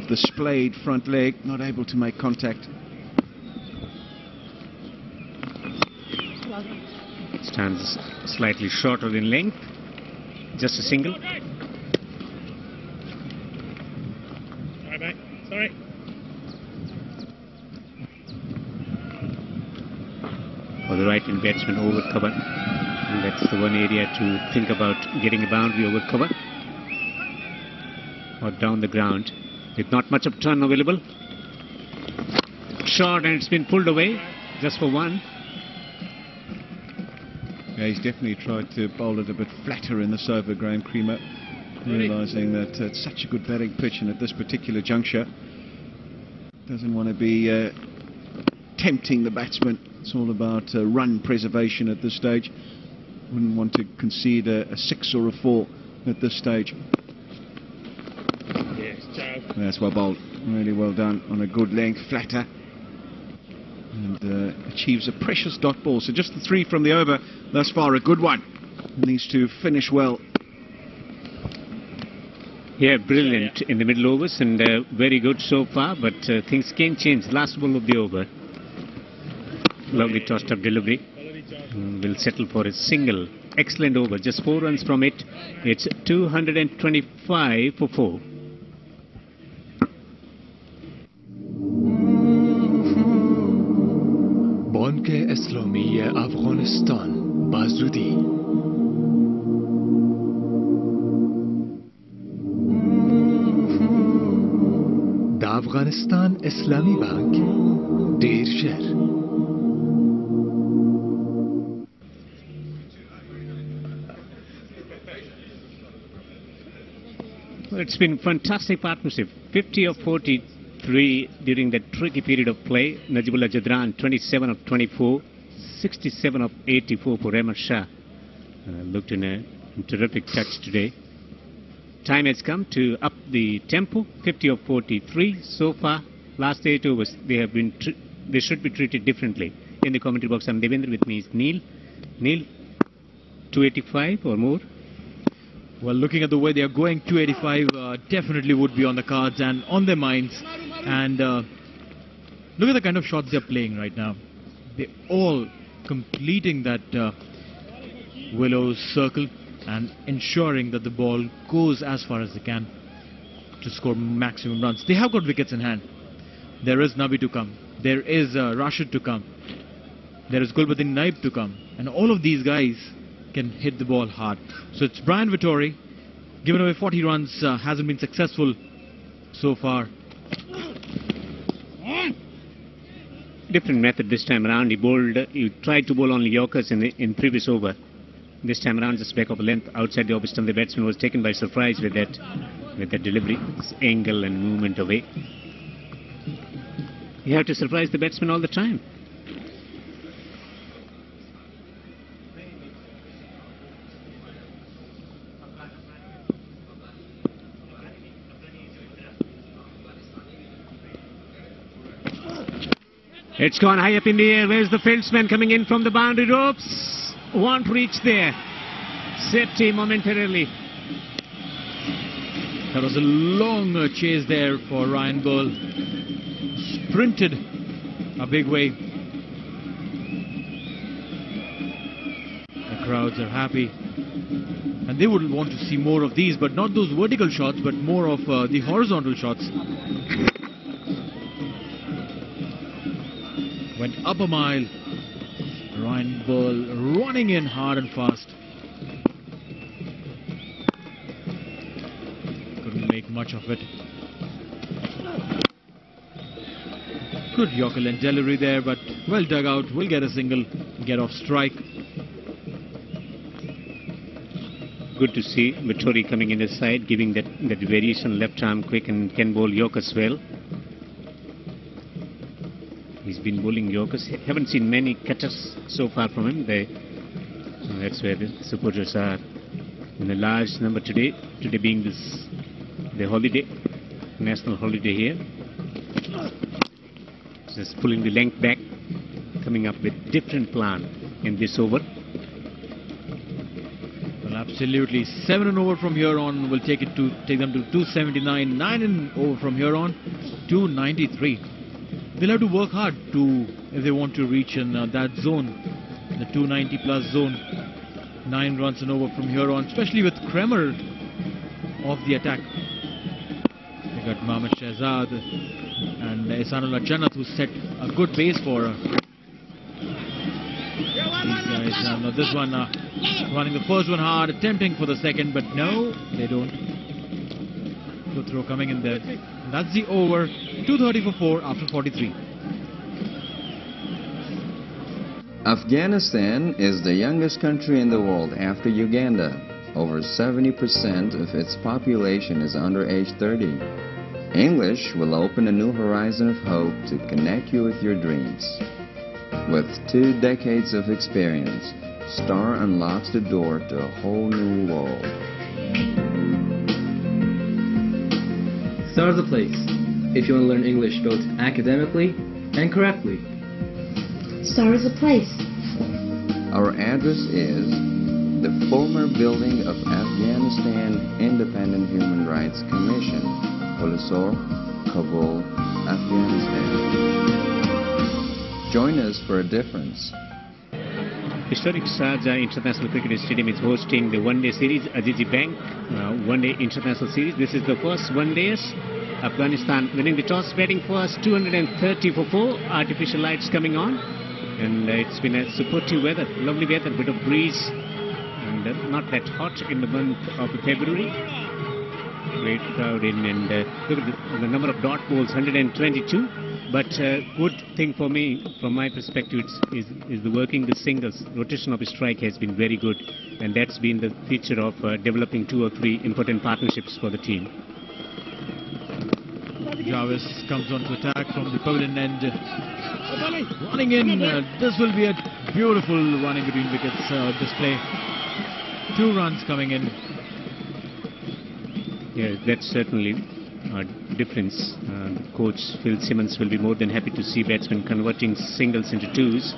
the splayed front leg, not able to make contact. Stands slightly shorter in length. Just a single. Sorry. For the right-hand batsman, over cover. And that's the one area to think about, getting a boundary over cover. Or down the ground. With not much of turn available. Shot, and it's been pulled away. Just for one. Yeah, he's definitely tried to bowl it a bit flatter in this over, Graham Creamer, realising that it's such a good batting pitch, and at this particular juncture doesn't want to be tempting the batsman. It's all about run preservation at this stage. Wouldn't want to concede a 6 or a 4 at this stage. Yes, Charles. That's well bowled. Really well done on a good length, flatter. And achieves a precious dot ball. So just the 3 from the over thus far, a good one. Needs to finish well. Yeah, brilliant in the middle overs, and very good so far, but things can change. Last ball of the over. Lovely tossed up delivery. Will settle for a single. Excellent over. Just 4 runs from it. It's 225 for 4. بانک اسلامی افغانستان بازودی د افغانستان اسلامی بانک ډیر ژر It's been fantastic partnership. 50 of 43 during that tricky period of play. Najibullah Jadran 27 of 24, 67 of 84 for Ahmed Shah. Looked in a terrific touch today. Time has come to up the tempo. 50 of 43 so far. Last 8 overs they should be treated differently. In the commentary box, I'm Devendra. With me is Neil. Neil, 285 or more. Well, looking at the way they are going, 285 definitely would be on the cards and on their minds. And look at the kind of shots they're playing right now. They're all completing that Willows circle and ensuring that the ball goes as far as they can to score maximum runs. They have got wickets in hand. There is Nabi to come. There is Rashid to come. There is Gulbuddin Naib to come. And all of these guys can hit the ball hard. So it's Brian Vittori, given away 40 runs, hasn't been successful so far. Different method this time around. He tried to bowl only Yorkers in previous over. This time around, just back of a length outside the off stump. The batsman was taken by surprise with that delivery, this angle and movement away. You have to surprise the batsman all the time. It's gone high up in the air. Where's the fieldsman coming in from the boundary ropes? Won't reach there. Safety momentarily. That was a long chase there for Ryan Bull. Sprinted a big way. The crowds are happy. And they would want to see more of these, but not those vertical shots, but more of the horizontal shots. Went up a mile. Ryan Bull running in hard and fast. Couldn't make much of it. Good Yorker length delivery there, but well dug out. Will get a single, get off strike. Good to see Vittori coming in his side, giving that variation left arm quick, and can bowl Yorkers well. He's been bowling Yorkers. Haven't seen many cutters so far from him. That's where the supporters are in a large number today. Today being the holiday, national holiday here. Just pulling the length back, coming up with different plan in this over. Well, absolutely. 7 and over from here on will take them to 279. 9 and over from here on, 293. They'll have to work hard if they want to reach in that zone, the 290 plus zone. 9 runs and over from here on, especially with Kremer off the attack. The You got Mohammad Shahzad and Ehsanullah Jannat, who set a good base for these guys. Now this one running the first one hard, attempting for the second, but no, they don't. Good throw coming in there. That's the over. 230 for 4 after 43. Afghanistan is the youngest country in the world after Uganda. Over 70% of its population is under age 30. English will open a new horizon of hope to connect you with your dreams. With 2 decades of experience, Star unlocks the door to a whole new world. Star is the place if you want to learn English both academically and correctly. Star is a place. Our address is the former building of Afghanistan Independent Human Rights Commission, Hulusor, Kabul, Afghanistan. Join us for a difference. Historic Sharjah International Cricket Stadium is hosting the one-day series, Ajiji Bank one-day international series. This is the first one-days. Afghanistan winning the toss, batting first, 230 for 4. Artificial lights coming on, and it's been a supportive weather, lovely weather, bit of breeze, and not that hot in the month of February. Great crowd in, and look at the number of dot balls, 122. But good thing for me, from my perspective, is the working the singles. Rotation of a strike has been very good, and that's been the feature of developing 2 or 3 important partnerships for the team. Jarvis comes on to attack from the pavilion end. Running in. This will be a beautiful running between wickets display. 2 runs coming in. Yeah, that's certainly a difference. Coach Phil Simmons will be more than happy to see batsmen converting singles into 2s.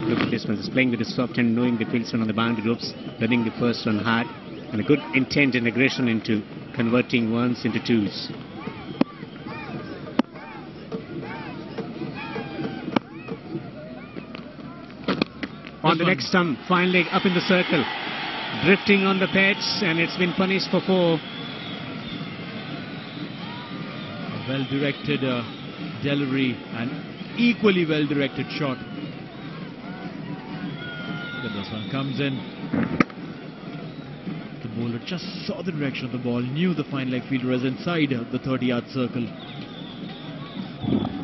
Look at this one. He's playing with a soft hand, knowing the fieldsman on the boundary ropes, running the first one hard, and a good intent and aggression into converting 1s into 2s. On the next stump, fine leg up in the circle, drifting on the patch, and it's been punished for 4. Well-directed delivery and equally well-directed shot. Look at this one, comes in. The bowler just saw the direction of the ball, knew the fine leg fielder was inside the 30-yard circle.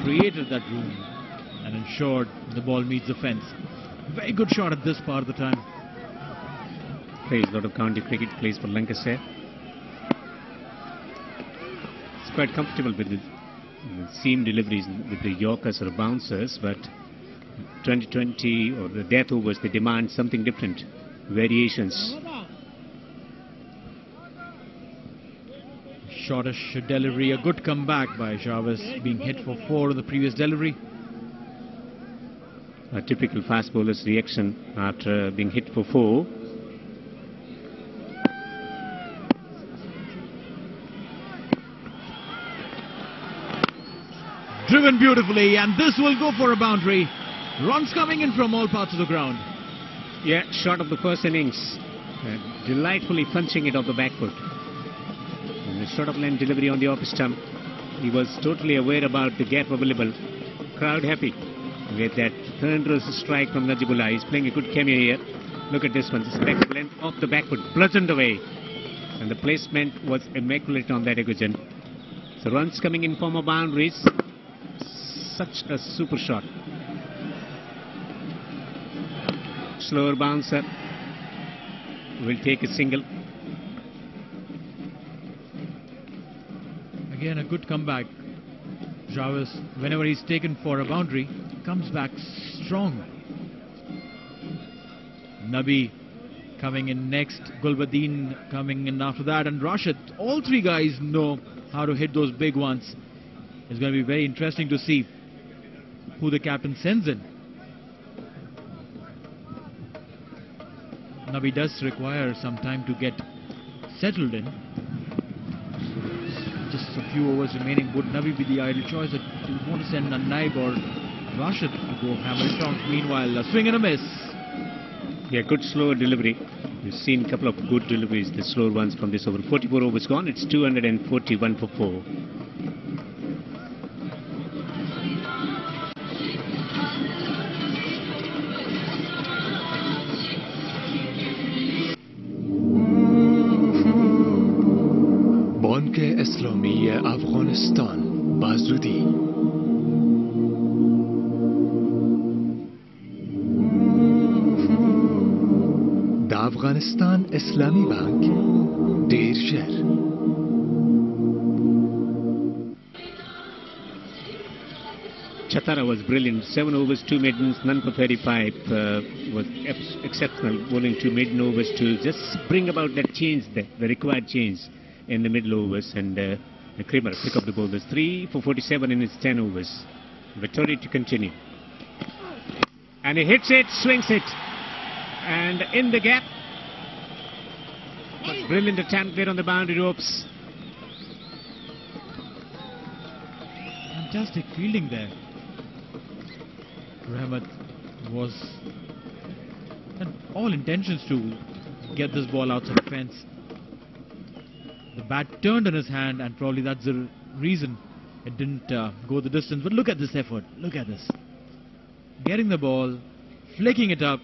Created that room and ensured the ball meets the fence. Very good shot at this part of the time. Plays a lot of county cricket, plays for Lancashire. Quite comfortable with the seam deliveries with the Yorkers or bouncers, but 2020 or the death overs, they demand something different, variations. Shortish delivery, a good comeback by Jarvis, being hit for 4 in the previous delivery. A typical fast bowler's reaction after being hit for 4. Driven beautifully, and this will go for a boundary. Runs coming in from all parts of the ground. Yeah, shot of the first innings. Delightfully punching it off the back foot. And the short of length delivery on the off stump. He was totally aware about the gap available. Crowd happy with that thunderous strike from Najibullah. He's playing a good cameo here. Look at this one. Just back length off the back foot, bludgeoned away. And the placement was immaculate on that occasion. So runs coming in form of boundaries. Such a super shot. Slower bouncer will take a single. Again, a good comeback. Jarvis, whenever he's taken for a boundary, comes back strong. Nabi coming in next, Gulbadin coming in after that, and Rashid. All 3 guys know how to hit those big ones. It's going to be very interesting to see who the captain sends in. Nabi does require some time to get settled in. Just a few overs remaining. Would Nabi be the ideal choice? Do you want to send a Naib or Rashid to go Hamilton? Meanwhile, a swing and a miss. Yeah, good slow delivery. We've seen a couple of good deliveries, the slower ones from this over. 44 overs gone. It's 241 for 4. اسلامی افغانستان بازودی. د افغانستان اسلامی بانک ډیر ژر. Chatara was brilliant. 7 overs, 2 maidens, none for 35. Was exceptional, bowling 2 maiden overs to just bring about that change, the required change in the middle overs. And the Kramer pick up the bowlers. 3 for 47 in his 10 overs. Vittori to continue. And he hits it, swings it. And in the gap. But brilliant attempt there on the boundary ropes. Fantastic fielding there. Rahmat was had all intentions to get this ball outside the fence. The bat turned in his hand, and probably that's the reason it didn't go the distance. But look at this effort. Look at this. Getting the ball, flicking it up.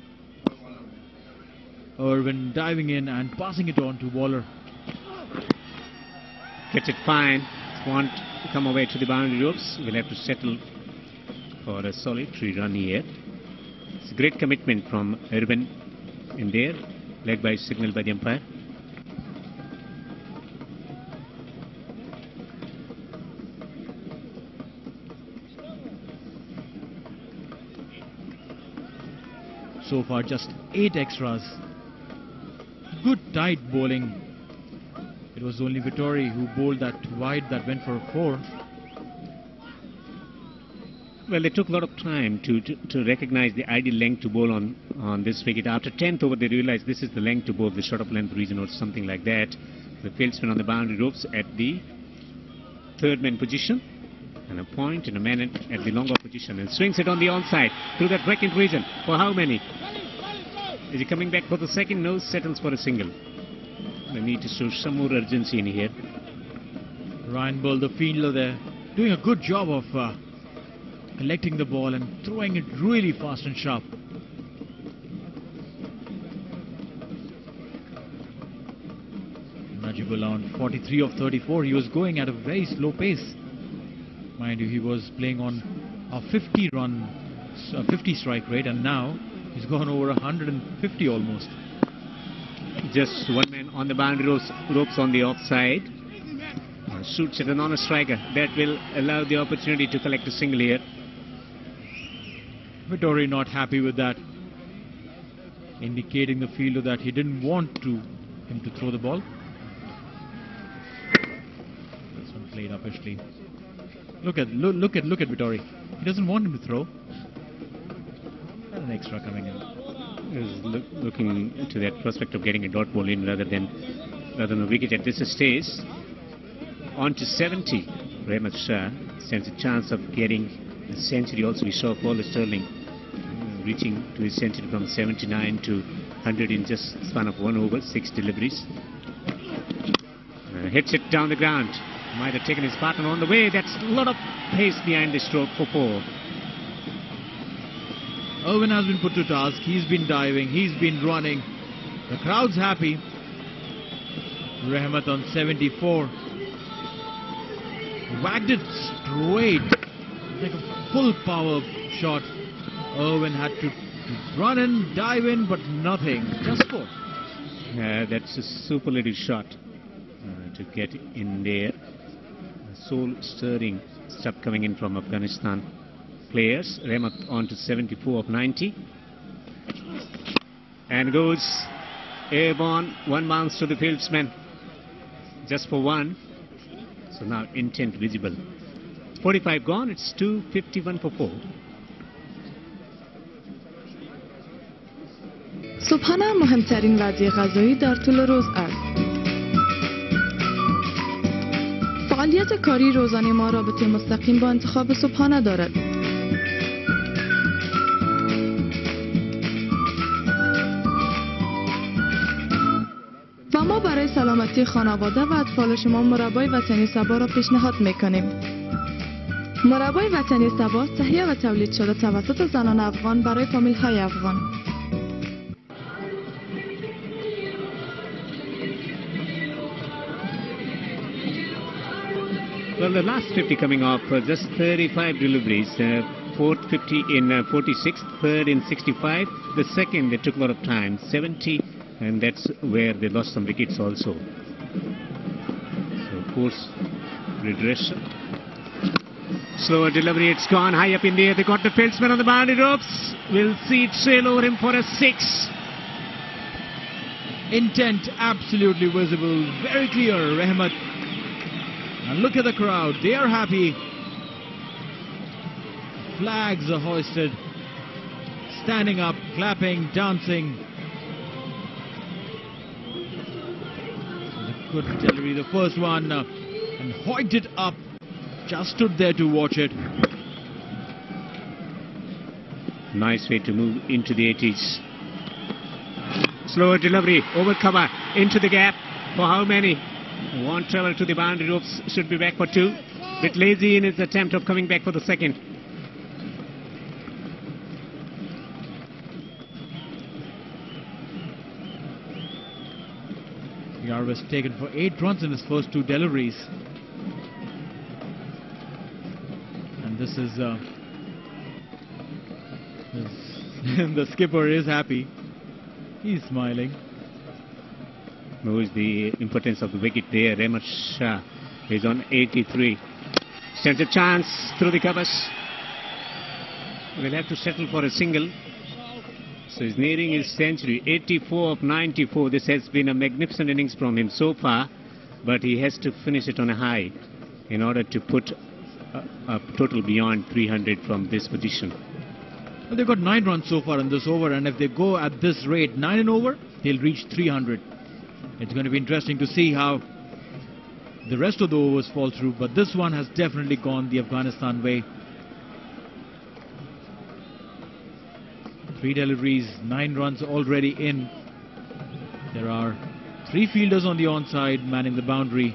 Irwin diving in and passing it on to Waller. Gets it fine. Want to come away to the boundary ropes. We'll have to settle for a solitary run here. It's a great commitment from Irwin in there, led by signal by the umpire. So far, just 8 extras. Good tight bowling. It was only Vittori who bowled that wide that went for 4. Well, they took a lot of time to recognize the ideal length to bowl on this wicket. After 10th over, they realized this is the length to bowl, the short of length region or something like that. The fieldsman on the boundary ropes at the third man position, and a point and a man at the longer position, and swings it on the onside through that vacant region. For how many? Is he coming back for the second? No, settles for a single. They need to show some more urgency in here. Ryan Bull, the fielder there, doing a good job of collecting the ball and throwing it really fast and sharp. Najibullah on 43 of 34. He was going at a very slow pace. Mind you, he was playing on a 50 strike rate, and now he's gone over 150 almost. Just one man on the boundary ropes on the offside. Shoots at a non-striker. That will allow the opportunity to collect a single here. Vittori not happy with that, indicating the fielder that he didn't want him to throw the ball. This one played uppishly. Look at Vittori. He doesn't want him to throw. And an extra coming in. Is looking to that prospect of getting a dot ball in rather than a wicket at this stage. On to 70. Rahmat Shah stands a chance of getting a century. Also, we saw Paul Sterling reaching to his century from 79 to 100 in just span of 1 over, 6 deliveries. Hits it down the ground. Might have taken his partner on the way. That's a lot of pace behind the stroke for 4. Irwin has been put to task. He's been diving. He's been running. The crowd's happy. Rahmat on 74. Whacked it straight. Like a full power shot. Irwin had to run in, dive in, but nothing. Just 4. That's a superlative shot to get in there. Soul-stirring stuff coming in from Afghanistan players. Rahmat on to 74 of 90. And goes airborne. 1 bounce to the fieldsman. Just for 1. So now intent visible. 45 gone. It's 251 for 4. صبحانه مهمترین وعده غذایی در طول روز است. فعالیت کاری روزانه ما رابطه مستقیم با انتخاب صبحانه دارد. و ما برای سلامتی خانواده و اطفال شما مربای وطنی سبا را پیشنهاد میکنیم. مربای وطنی سبا تهیه و تولید شده توسط زنان افغان برای فامیل های افغان. Well, the last 50 coming off, just 35 deliveries. Fourth 50 in 46, third in 65. The second, they took a lot of time, 70, and that's where they lost some wickets also. So, of course, redress. Slower delivery, it's gone high up in the air. They got the fieldsman on the boundary ropes. We'll see it sail over him for a 6. Intent absolutely visible, very clear, Rahmat. And look at the crowd, they are happy. Flags are hoisted, standing up, clapping, dancing. A good delivery, the first one, and hoiked it up. Just stood there to watch it. Nice way to move into the 80s. Slower delivery, over cover, into the gap. For how many? One travel to the boundary ropes, should be back for 2. Bit lazy in his attempt of coming back for the second. Yar was taken for 8 runs in his first 2 deliveries. And this is... the skipper is happy. He's smiling. Knows the importance of the wicket there. Rahmat Shah is on 83. Stands a chance through the covers. Will have to settle for a single. So he's nearing his century. 84 of 94. This has been a magnificent innings from him so far. But he has to finish it on a high in order to put a total beyond 300 from this position. Well, they've got 9 runs so far in this over, and if they go at this rate, 9 and over, they'll reach 300. It's going to be interesting to see how the rest of the overs fall through, but this one has definitely gone the Afghanistan way. 3 deliveries, 9 runs already in. There are 3 fielders on the onside manning the boundary,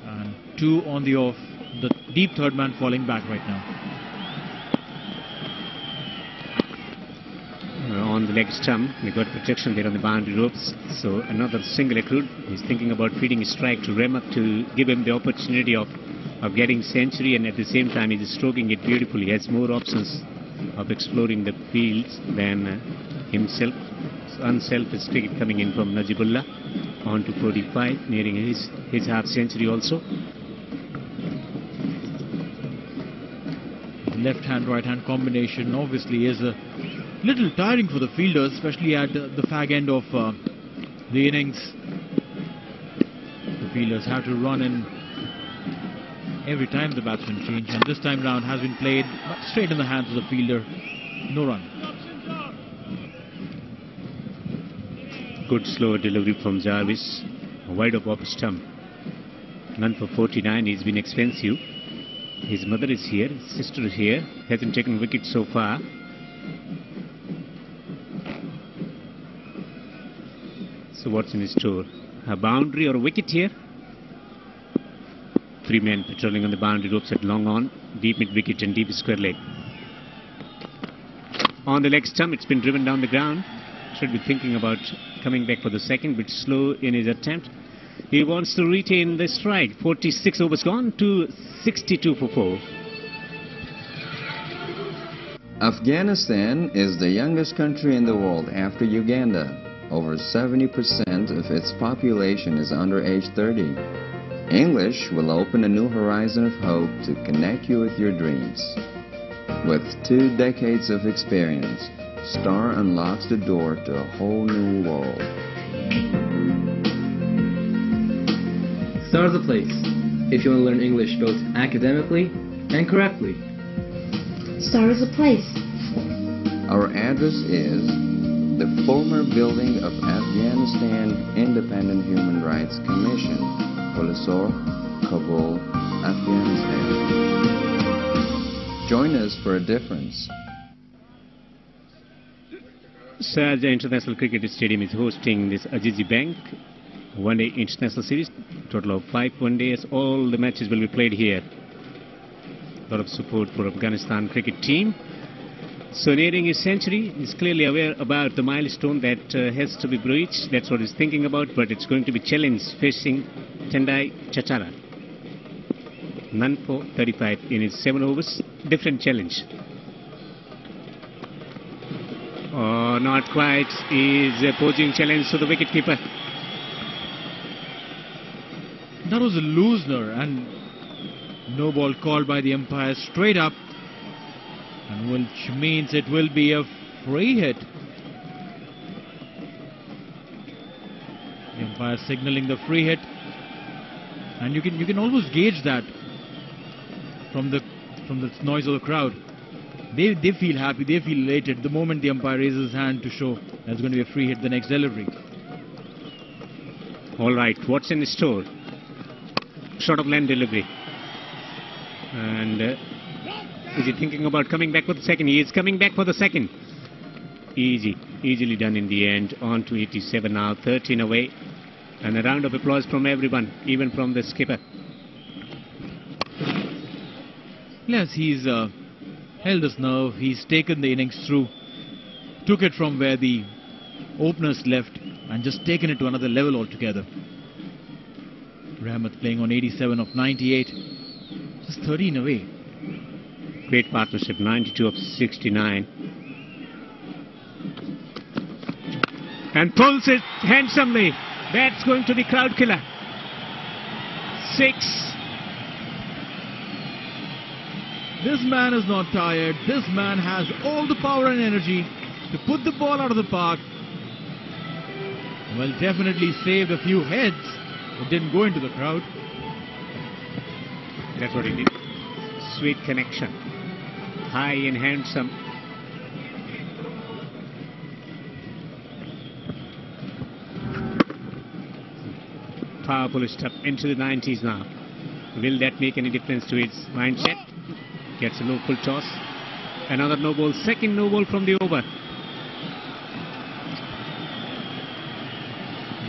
and 2 on the off. The deep third man falling back right now. On the leg stump, they got protection there on the boundary ropes. So another single accrued. He's thinking about feeding a strike to Rahmat to give him the opportunity of getting century, and at the same time he's stroking it beautifully. He has more options of exploring the fields than himself. So unselfish cricket coming in from Najibullah on to 45, nearing his half century also. The left-hand, right-hand combination obviously is a little tiring for the fielders, especially at the fag end of the innings. The fielders have to run in every time the batsman change, and this time round has been played straight in the hands of the fielder. No run. Good slow delivery from Jarvis. Wide of off stump. None for 49. He's been expensive. His mother is here, his sister is here. Hasn't taken wicket so far. So what's in his store? A boundary or a wicket here? 3 men patrolling on the boundary ropes at long on, deep mid wicket and deep square leg. On the leg stump, it's been driven down the ground. Should be thinking about coming back for the second, bit slow in his attempt. He wants to retain the strike. 46 overs gone to 62 for 4. Afghanistan is the youngest country in the world after Uganda. Over 70% of its population is under age 30. English will open a new horizon of hope to connect you with your dreams. With 2 decades of experience, Star unlocks the door to a whole new world. Star's a place if you want to learn English both academically and correctly. Star is a place. Our address is the former building of Afghanistan Independent Human Rights Commission, Kolasor, Kabul, Afghanistan. Join us for a difference. Sharjah International Cricket Stadium is hosting this Azizi Bank one-day international series. Total of 5 one-days. All the matches will be played here. A lot of support for Afghanistan cricket team. So nearing his century, he's clearly aware about the milestone that has to be breached. That's what he's thinking about, but it's going to be challenge facing Tendai Chatara. None for 35 in his 7 overs. Different challenge. Oh, not quite. Is a posing challenge to the wicketkeeper. That was a loosener and no ball called by the umpire straight up, and which means it will be a free hit. The umpire signaling the free hit, and you can almost gauge that from the noise of the crowd. They feel happy, they feel elated the moment the umpire raises his hand to show there's going to be a free hit the next delivery. All right, what's in store? Short of land delivery. And is he thinking about coming back for the second? He is coming back for the second. Easily done in the end. On to 87 now, 13 away. And a round of applause from everyone, even from the skipper. Yes, he's held his nerve. He's taken the innings through. Took it from where the openers left and just taken it to another level altogether. Rahmat playing on 87 of 98. Just 13 away. Great partnership, 92 of 69. And pulls it handsomely. That's going to be crowd killer. 6. This man is not tired. This man has all the power and energy to put the ball out of the park. Well, definitely saved a few heads. It didn't go into the crowd. That's what he did. Sweet connection. High and handsome. Powerful step into the 90s now. Will that make any difference to his mindset? Gets a low full toss. Another no ball. Second no ball from the over.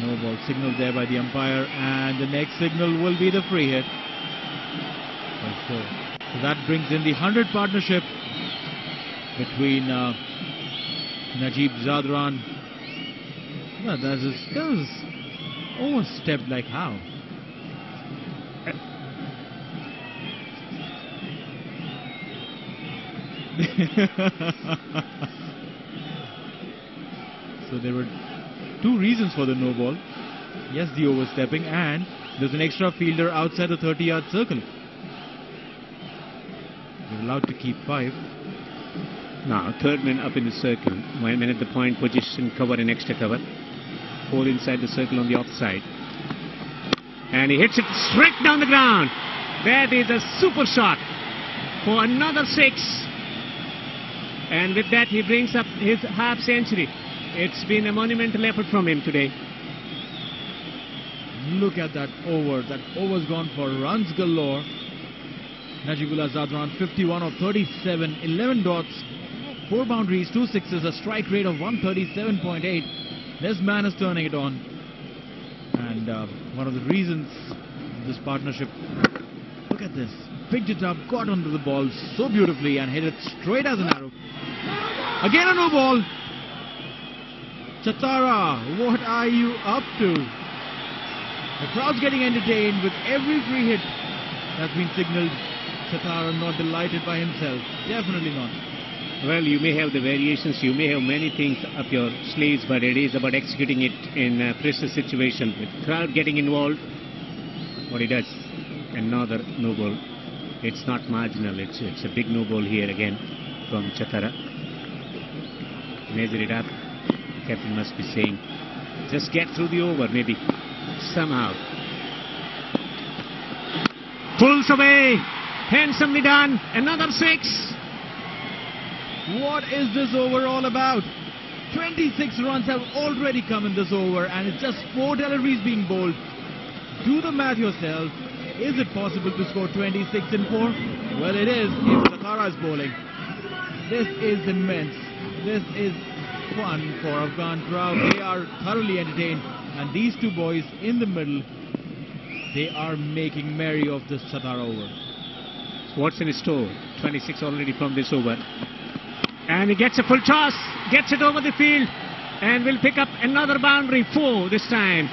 No ball signal there by the umpire, and the next signal will be the free hit. So that brings in the 100 partnership between Najib Zadran. Well, that was overstepped like how? So there were two reasons for the no ball. Yes, the overstepping, and there's an extra fielder outside the 30-yard circle. You're allowed to keep 5. Now, third man up in the circle. 1 minute the point position, cover and extra cover. 4 inside the circle on the offside. And he hits it straight down the ground. That is a super shot for another 6. And with that, he brings up his half century. It's been a monumental effort from him today. Look at that over. That over's gone for runs galore. Najibullah Zadran, 51 of 37, 11 dots, 4 boundaries, 2 sixes, a strike rate of 137.8. This man is turning it on. And one of the reasons this partnership, look at this, picked it up, got onto the ball so beautifully and hit it straight as an arrow. Again a no ball. Chatara, what are you up to? The crowd's getting entertained with every free hit that's been signaled. Chatara not delighted by himself. Definitely not. Well, you may have the variations, you may have many things up your sleeves, but it is about executing it in a precise situation. With crowd getting involved, what he does, another no ball. It's not marginal, it's a big no ball here again from Chatara. Measure it up. The captain must be saying, just get through the over, maybe, somehow. Pulls away, handsomely done, another 6. What is this over all about? 26 runs have already come in this over, and it's just 4 deliveries being bowled. Do the math yourself. Is it possible to score 26 in 4? Well, it is if Chatara is bowling. This is immense. This is fun for Afghan crowd. They are thoroughly entertained, and these two boys in the middle, they are making merry of this Chatara over. What's in store? 26 already from this over. And he gets a full toss, gets it over the field, and will pick up another boundary, 4 this time.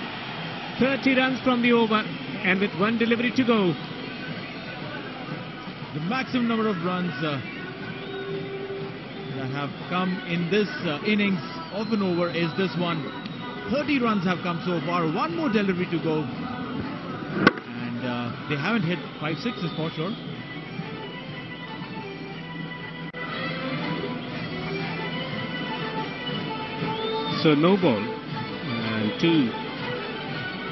30 runs from the over, and with 1 delivery to go. The maximum number of runs that have come in this innings of an over is this one. 30 runs have come so far. One more delivery to go. And they haven't hit 5-6s for sure. So no ball, and 2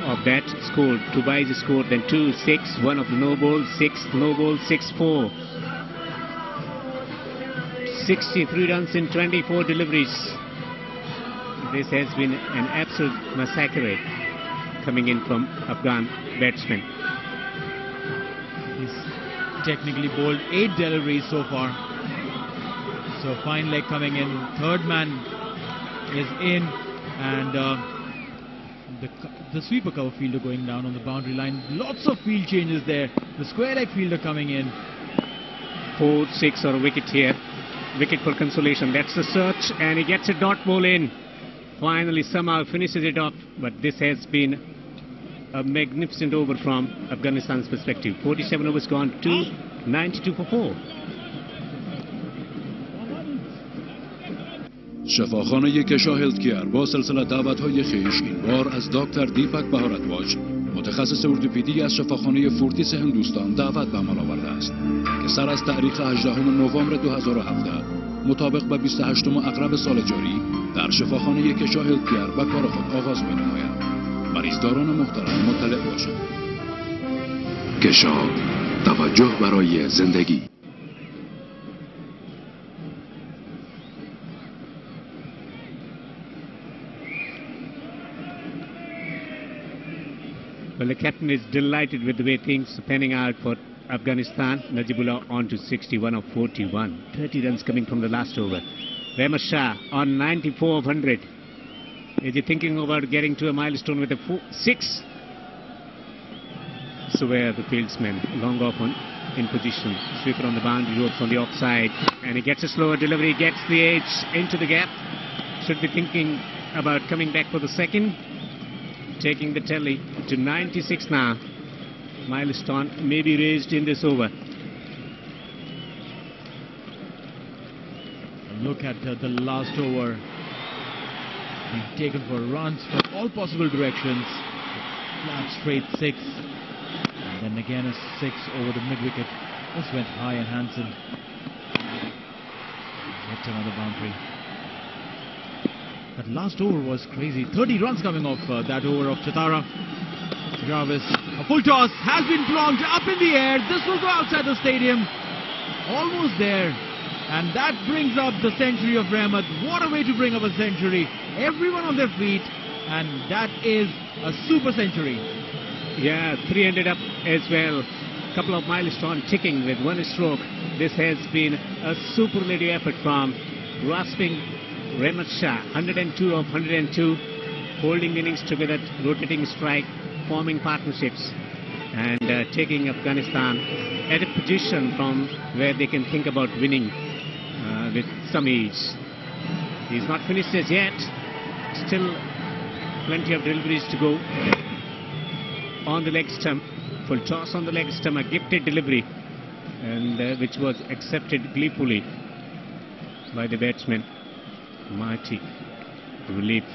of that scored. 2 byes scored, then 2, 6, 1 of the no ball, 6 no ball, 6-4. 63 runs in 24 deliveries. This has been an absolute massacre coming in from Afghan batsmen. He's technically bowled 8 deliveries so far. So fine leg coming in. Third man is in, and the sweeper cover fielder going down on the boundary line. Lots of field changes there. The square leg fielder coming in. 4, 6 or a wicket here. Wicket for consolation. That's the search, and he gets a dot ball in. Finally somehow finishes it off, but this has been a magnificent over from Afghanistan's perspective. 47 overs gone to 92 for 4. شفاخانه کشا هلتکیر با سلسله دعوت‌های خیش این بار از دکتر دیپک بهارتواج متخصص ارتوپدی از شفاخانه فورتیس هندوستان دعوت به عمل آورده است که سر از تاریخ 18 نوامبر 2017 مطابق به 28 اغرب سال جاری در شفاخانه کشا هلتکیر به کار خود آغاز می‌نماید. مریضداران محترم مطلع باشند. کشا، توجه برای زندگی. Well, the captain is delighted with the way things are panning out for Afghanistan. Najibullah on to 61 of 41. 30 runs coming from the last over. Rahmat Shah on 94 of 100. Is he thinking about getting to a milestone with a 6? So where the fieldsman long off in position. Sweeper on the boundary ropes on the offside. And he gets a slower delivery, gets the edge into the gap. Should be thinking about coming back for the second. Taking the tally to 96 now. Milestone may be raised in this over. Look at the last over. Being taken for runs from all possible directions. Flat straight 6. And then again a 6 over the mid-wicket. This went high and handsome. Hit another boundary. That last over was crazy. 30 runs coming off that over of Chatara. Jarvis, a full toss has been plonked up in the air. This will go outside the stadium. Almost there. And that brings up the century of Rahmat. What a way to bring up a century. Everyone on their feet. And that is a super century. Yeah, 300 up as well. Couple of milestones ticking with 1 stroke. This has been a superlative effort from grasping Rahmat Shah, 102 of 102, holding innings together, rotating strike, forming partnerships, and taking Afghanistan at a position from where they can think about winning with some ease. He's not finished as yet. Still plenty of deliveries to go. On the leg stump, full toss on the leg stump, a gifted delivery, and which was accepted gleefully by the batsman. Mighty relief.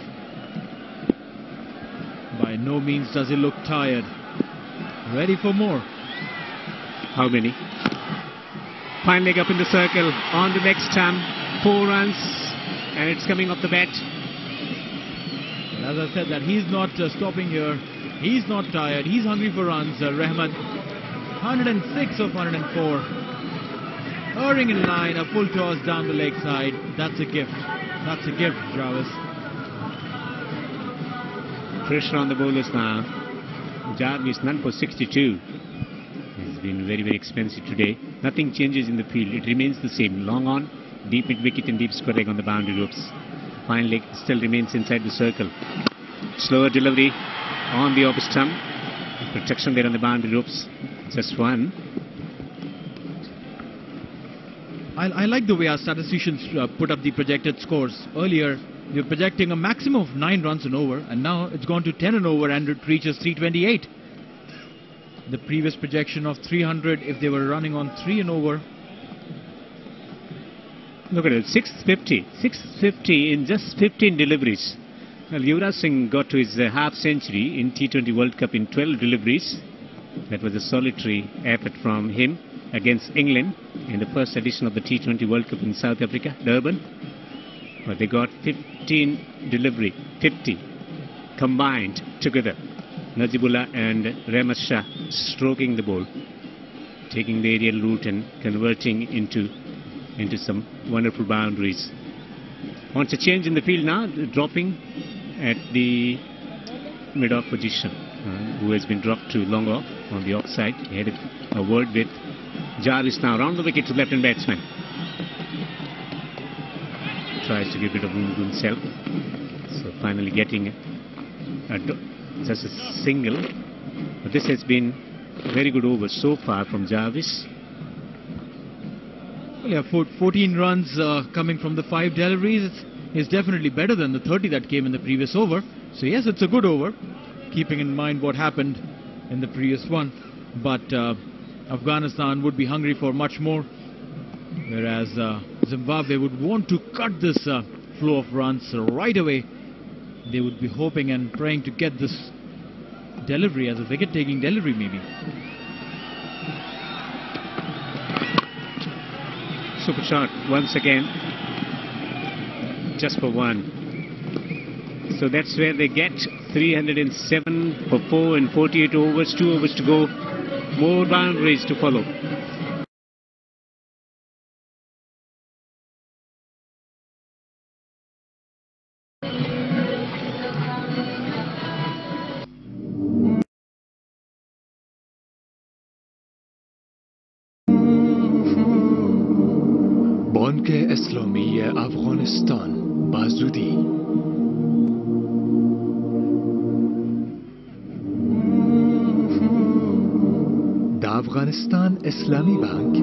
By no means does he look tired. Ready for more. How many? Fine leg up in the circle. On the leg stump. 4 runs. And it's coming off the bat. As I said that he's not stopping here. He's not tired. He's hungry for runs. Rahmat. 106 of 104. Erring in line. A full toss down the leg side. That's a gift. That's a gift, Jarvis. Pressure on the bowlers now. Jarvis none for 62. He's been very, very expensive today. Nothing changes in the field. It remains the same. Long on, deep mid wicket and deep square leg on the boundary ropes. Fine leg still remains inside the circle. Slower delivery on the off stump. Protection there on the boundary ropes. Just 1. I like the way our statisticians put up the projected scores. Earlier, we were projecting a maximum of 9 runs an over, and now it's gone to 10 an over and it reaches 328. The previous projection of 300 if they were running on 3 and over. Look at it, 650 in just 15 deliveries. Well, Yuvraj Singh got to his half century in T20 World Cup in 12 deliveries. That was a solitary effort from him against England in the first edition of the T20 World Cup in South Africa, Durban. But they got 15 delivery, 50 combined together. Nazibullah and Rehmat Shah stroking the ball, taking the aerial route and converting into some wonderful boundaries. Wants a change in the field now, dropping at the mid-off position. Who has been dropped to long off on the offside. He had a word with Jarvis now. Round the wicket to left-hand batsman. Tries to give a bit of room to himself. So finally getting just a single. But this has been a very good over so far from Jarvis. Well, yeah, 14 runs coming from the 5 deliveries. It's definitely better than the 30 that came in the previous over. So yes, it's a good over, keeping in mind what happened in the previous one. But Afghanistan would be hungry for much more, whereas Zimbabwe would want to cut this flow of runs right away. They would be hoping and praying to get this delivery as a wicket-taking delivery maybe. Super shot once again, just for one. So that's where they get 307 for 4 and 48 overs, 2 overs to go. More boundaries to follow. بانک اسلامی افغانستان بازودی د افغانستان اسلامی بانک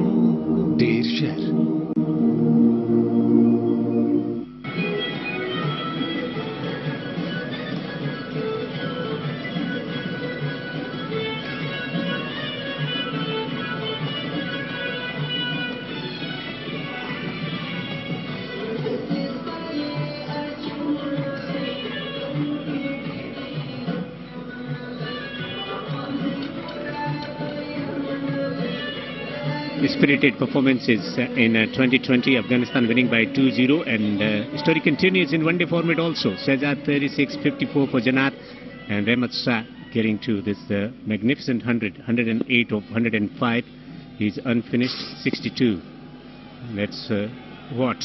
ډیر ژر Spirited performances in 2020, Afghanistan winning by 2-0, and story continues in one-day format also. Shahzad 36, 54 for Janat, and Rehmat Shah getting to this magnificent 108 of 105. He's unfinished 62. That's what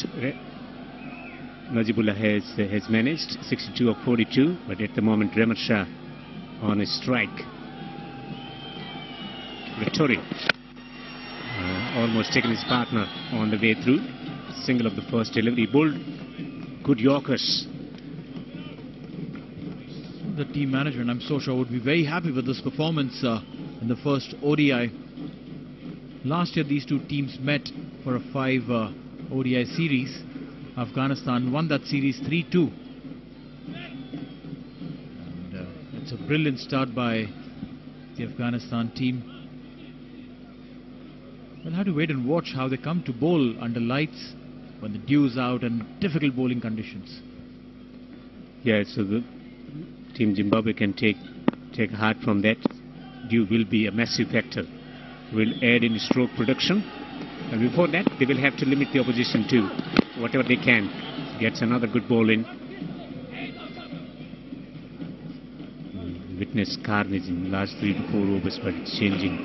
Nazibullah has managed, 62 of 42, but at the moment Rehmat Shah on a strike. Victoria. Almost taken his partner on the way through. Single of the first delivery. Bowled good Yorkers. The team management, I'm so sure, would be very happy with this performance in the first ODI. Last year these two teams met for a 5 ODI series. Afghanistan won that series 3-2. And it's a brilliant start by the Afghanistan team. We'll have to wait and watch how they come to bowl under lights when the dew's out and difficult bowling conditions. Yeah, so the team Zimbabwe can take heart from that. Dew will be a massive factor. Will add in stroke production. And before that, they will have to limit the opposition to whatever they can. Gets another good ball in. Witness carnage in the last 3 to 4 overs, but it's changing.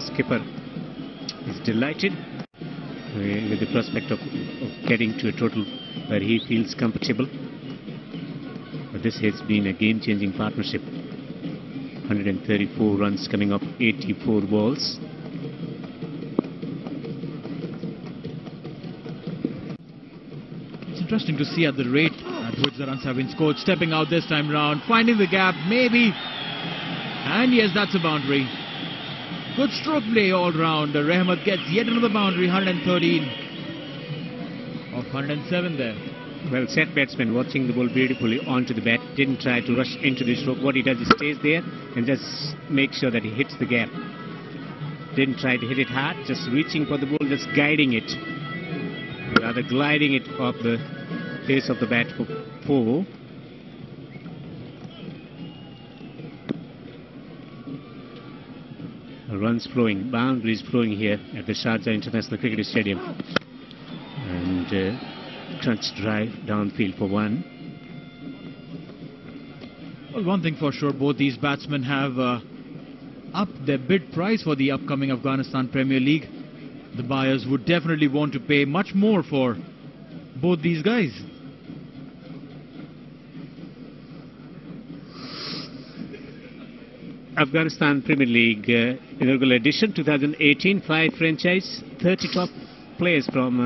Skipper is delighted with the prospect of getting to a total where he feels comfortable. But this has been a game-changing partnership. 134 runs coming up, 84 balls. It's interesting to see at the rate at which the runs have been scored. Stepping out this time round, finding the gap, maybe. And yes, that's a boundary. Good stroke play all round. Rehmat gets yet another boundary, 113 of 107 there. Well, set batsman watching the ball beautifully onto the bat. Didn't try to rush into the stroke. What he does is stays there and just makes sure that he hits the gap. Didn't try to hit it hard, just reaching for the ball, just guiding it. Rather gliding it off the face of the bat for 4. Runs flowing, boundaries flowing here at the Sharjah International Cricket Stadium. And crunch drive downfield for 1. Well, one thing for sure, both these batsmen have upped their bid price for the upcoming Afghanistan Premier League. The buyers would definitely want to pay much more for both these guys. Afghanistan Premier League inaugural edition 2018, 5 franchise, 30 top players from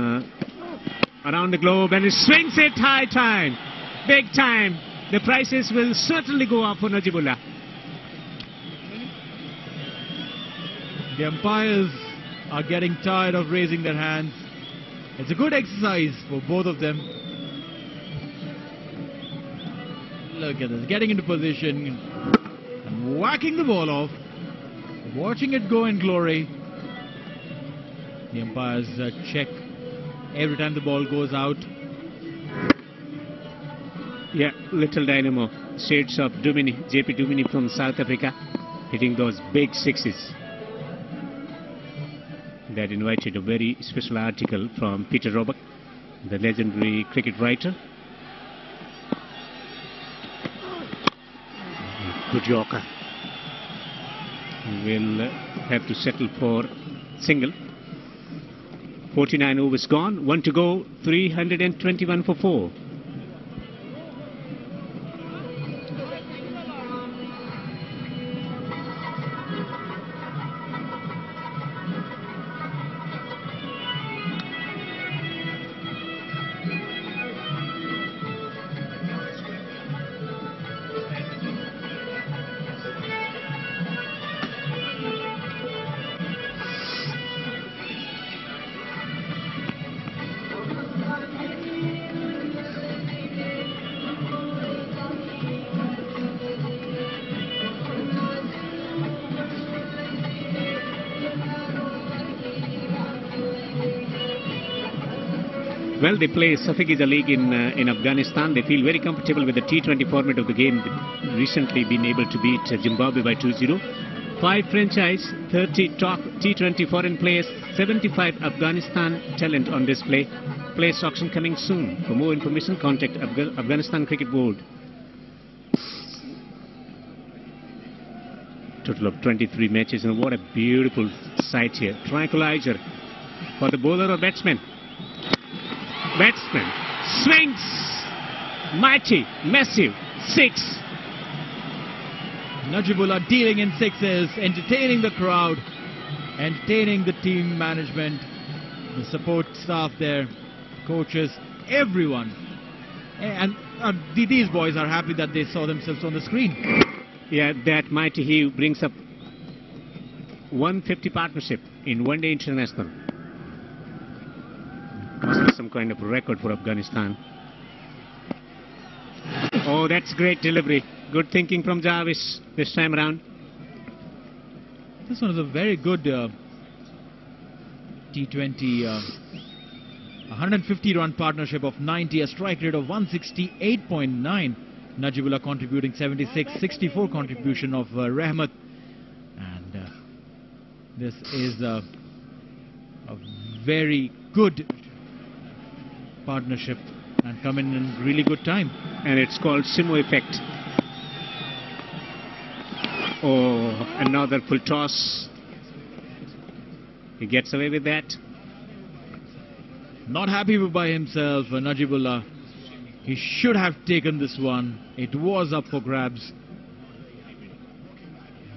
around the globe, and it swings it high time, big time. The prices will certainly go up for Najibullah. The umpires are getting tired of raising their hands. It's a good exercise for both of them. Look at this, getting into position and whacking the ball off, watching it go in glory. The umpires check every time the ball goes out. Yeah, little dynamo, shades of Dumini, JP Dumini from South Africa, hitting those big sixes. That invited a very special article from Peter Roebuck, the legendary cricket writer. Good Yorker. Will have to settle for single. 49 overs gone, 1 to go, 321 for 4. Well, they play Safigiza League in Afghanistan. They feel very comfortable with the T20 format of the game. They've recently been able to beat Zimbabwe by 2-0. 5 franchise, 30 top T20 foreign players, 75 Afghanistan talent on display. Players auction coming soon. For more information, contact Afghanistan Cricket Board. Total of 23 matches, and what a beautiful sight here. Tranquilizer for the bowler or batsman. Batsman swings, mighty, massive, 6. Najibullah dealing in sixes, entertaining the crowd, entertaining the team management, the support staff there, coaches, everyone. And these boys are happy that they saw themselves on the screen. Yeah, that mighty heave brings up 150 partnership in one-day international. Must be some kind of record for Afghanistan. Oh, that's great delivery. Good thinking from Jarvis this time around. This one is a very good T20 150-run partnership of 90, a strike rate of 168.9. Najibullah contributing 76, 64 contribution of Rahmat. And this is a very good partnership and come in really good time. And it's called Simo effect. Oh, another full toss. He gets away with that. Not happy by himself, Najibullah. He should have taken this one. It was up for grabs.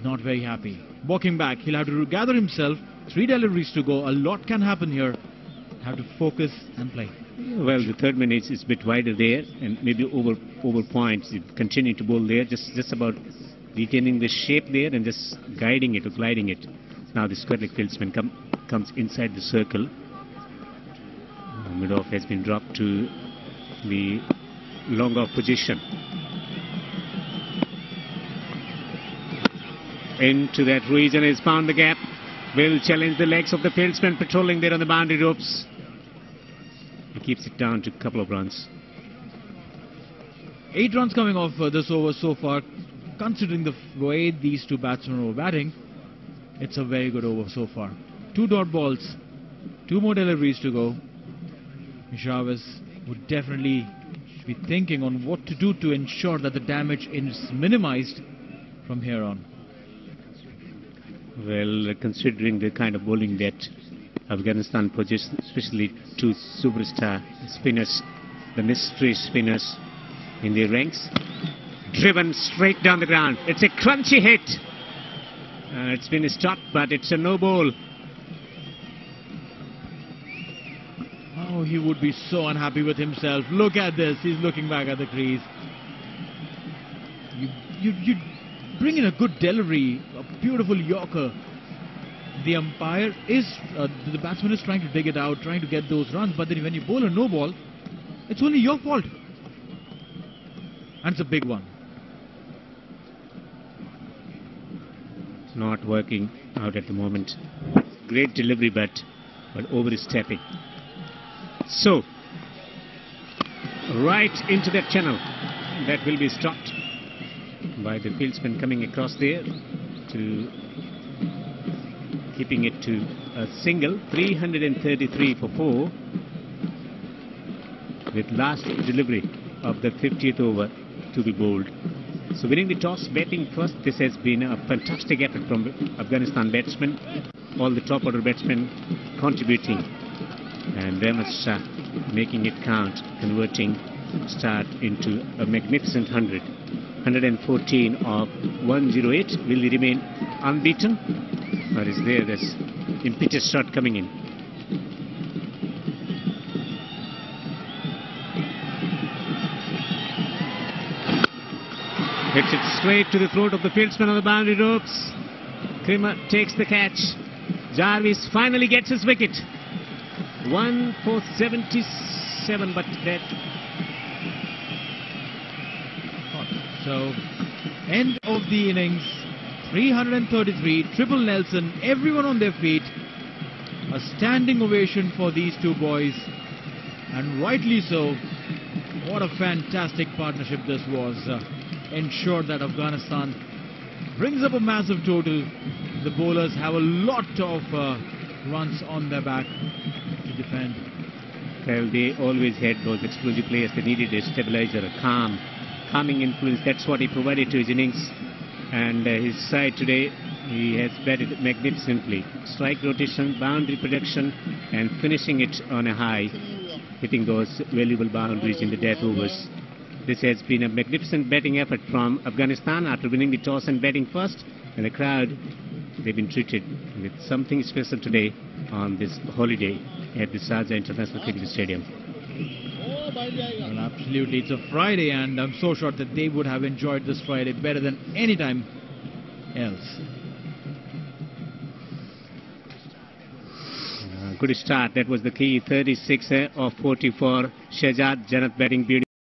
Not very happy. Walking back, he'll have to gather himself. 3 deliveries to go. A lot can happen here. Have to focus and play. Well, the third man is a bit wider there, and maybe over points. You continue to bowl there, just about retaining the shape there and just guiding it or gliding it. Now the square leg fieldsman comes inside the circle. Mid-off has been dropped to the long off position. Into that region, has found the gap. Will challenge the legs of the fieldsman patrolling there on the boundary ropes. He keeps it down to a couple of runs. 8 runs coming off this over so far. Considering the way these two batsmen were batting, it's a very good over so far. 2 dot balls, 2 more deliveries to go. Chavez would definitely be thinking on what to do to ensure that the damage is minimized from here on. Well, considering the kind of bowling that Afghanistan possesses, especially 2 superstar spinners, the mystery spinners in their ranks, driven straight down the ground. It's a crunchy hit. It's been stopped, but it's a no ball. Oh, he would be so unhappy with himself. Look at this. He's looking back at the crease. You bring in a good delivery, a beautiful yorker. The umpire is, the batsman is trying to dig it out, trying to get those runs, but then when you bowl a no ball, it's only your fault. And it's a big one. It's not working out at the moment. Great delivery, but overstepping. So, right into that channel. That will be stopped by the fieldsman coming across there to keeping it to a single. 333 for 4 with last delivery of the 50th over to be bowled. So winning the toss, batting first. This has been a fantastic effort from Afghanistan batsmen. All the top order batsmen contributing, and Rahmat Shah making it count, converting start into a magnificent 100. 114 of 108. Will he remain unbeaten, or is there this impetus shot coming in? Hits it straight to the throat of the fieldsman on the boundary ropes. Krimmer takes the catch. Jarvis finally gets his wicket. 1 for 77, but that. So, end of the innings. 333, triple Nelson, everyone on their feet. A standing ovation for these two boys, and rightly so. What a fantastic partnership this was. Ensured that Afghanistan brings up a massive total. The bowlers have a lot of runs on their back to defend. Well, they always had those explosive players. They needed a stabilizer, a calming influence. That's what he provided to his innings. And his side today, he has batted magnificently. Strike rotation, boundary production, and finishing it on a high, hitting those valuable boundaries in the death overs. This has been a magnificent batting effort from Afghanistan after winning the toss and batting first. And the crowd, they've been treated with something special today on this holiday at the Sharjah International Cricket Stadium. Well, absolutely. It's a Friday, and I'm so sure that they would have enjoyed this Friday better than any time else. Good start. That was the key. 36 of 44. Shehzad Janat batting beauty.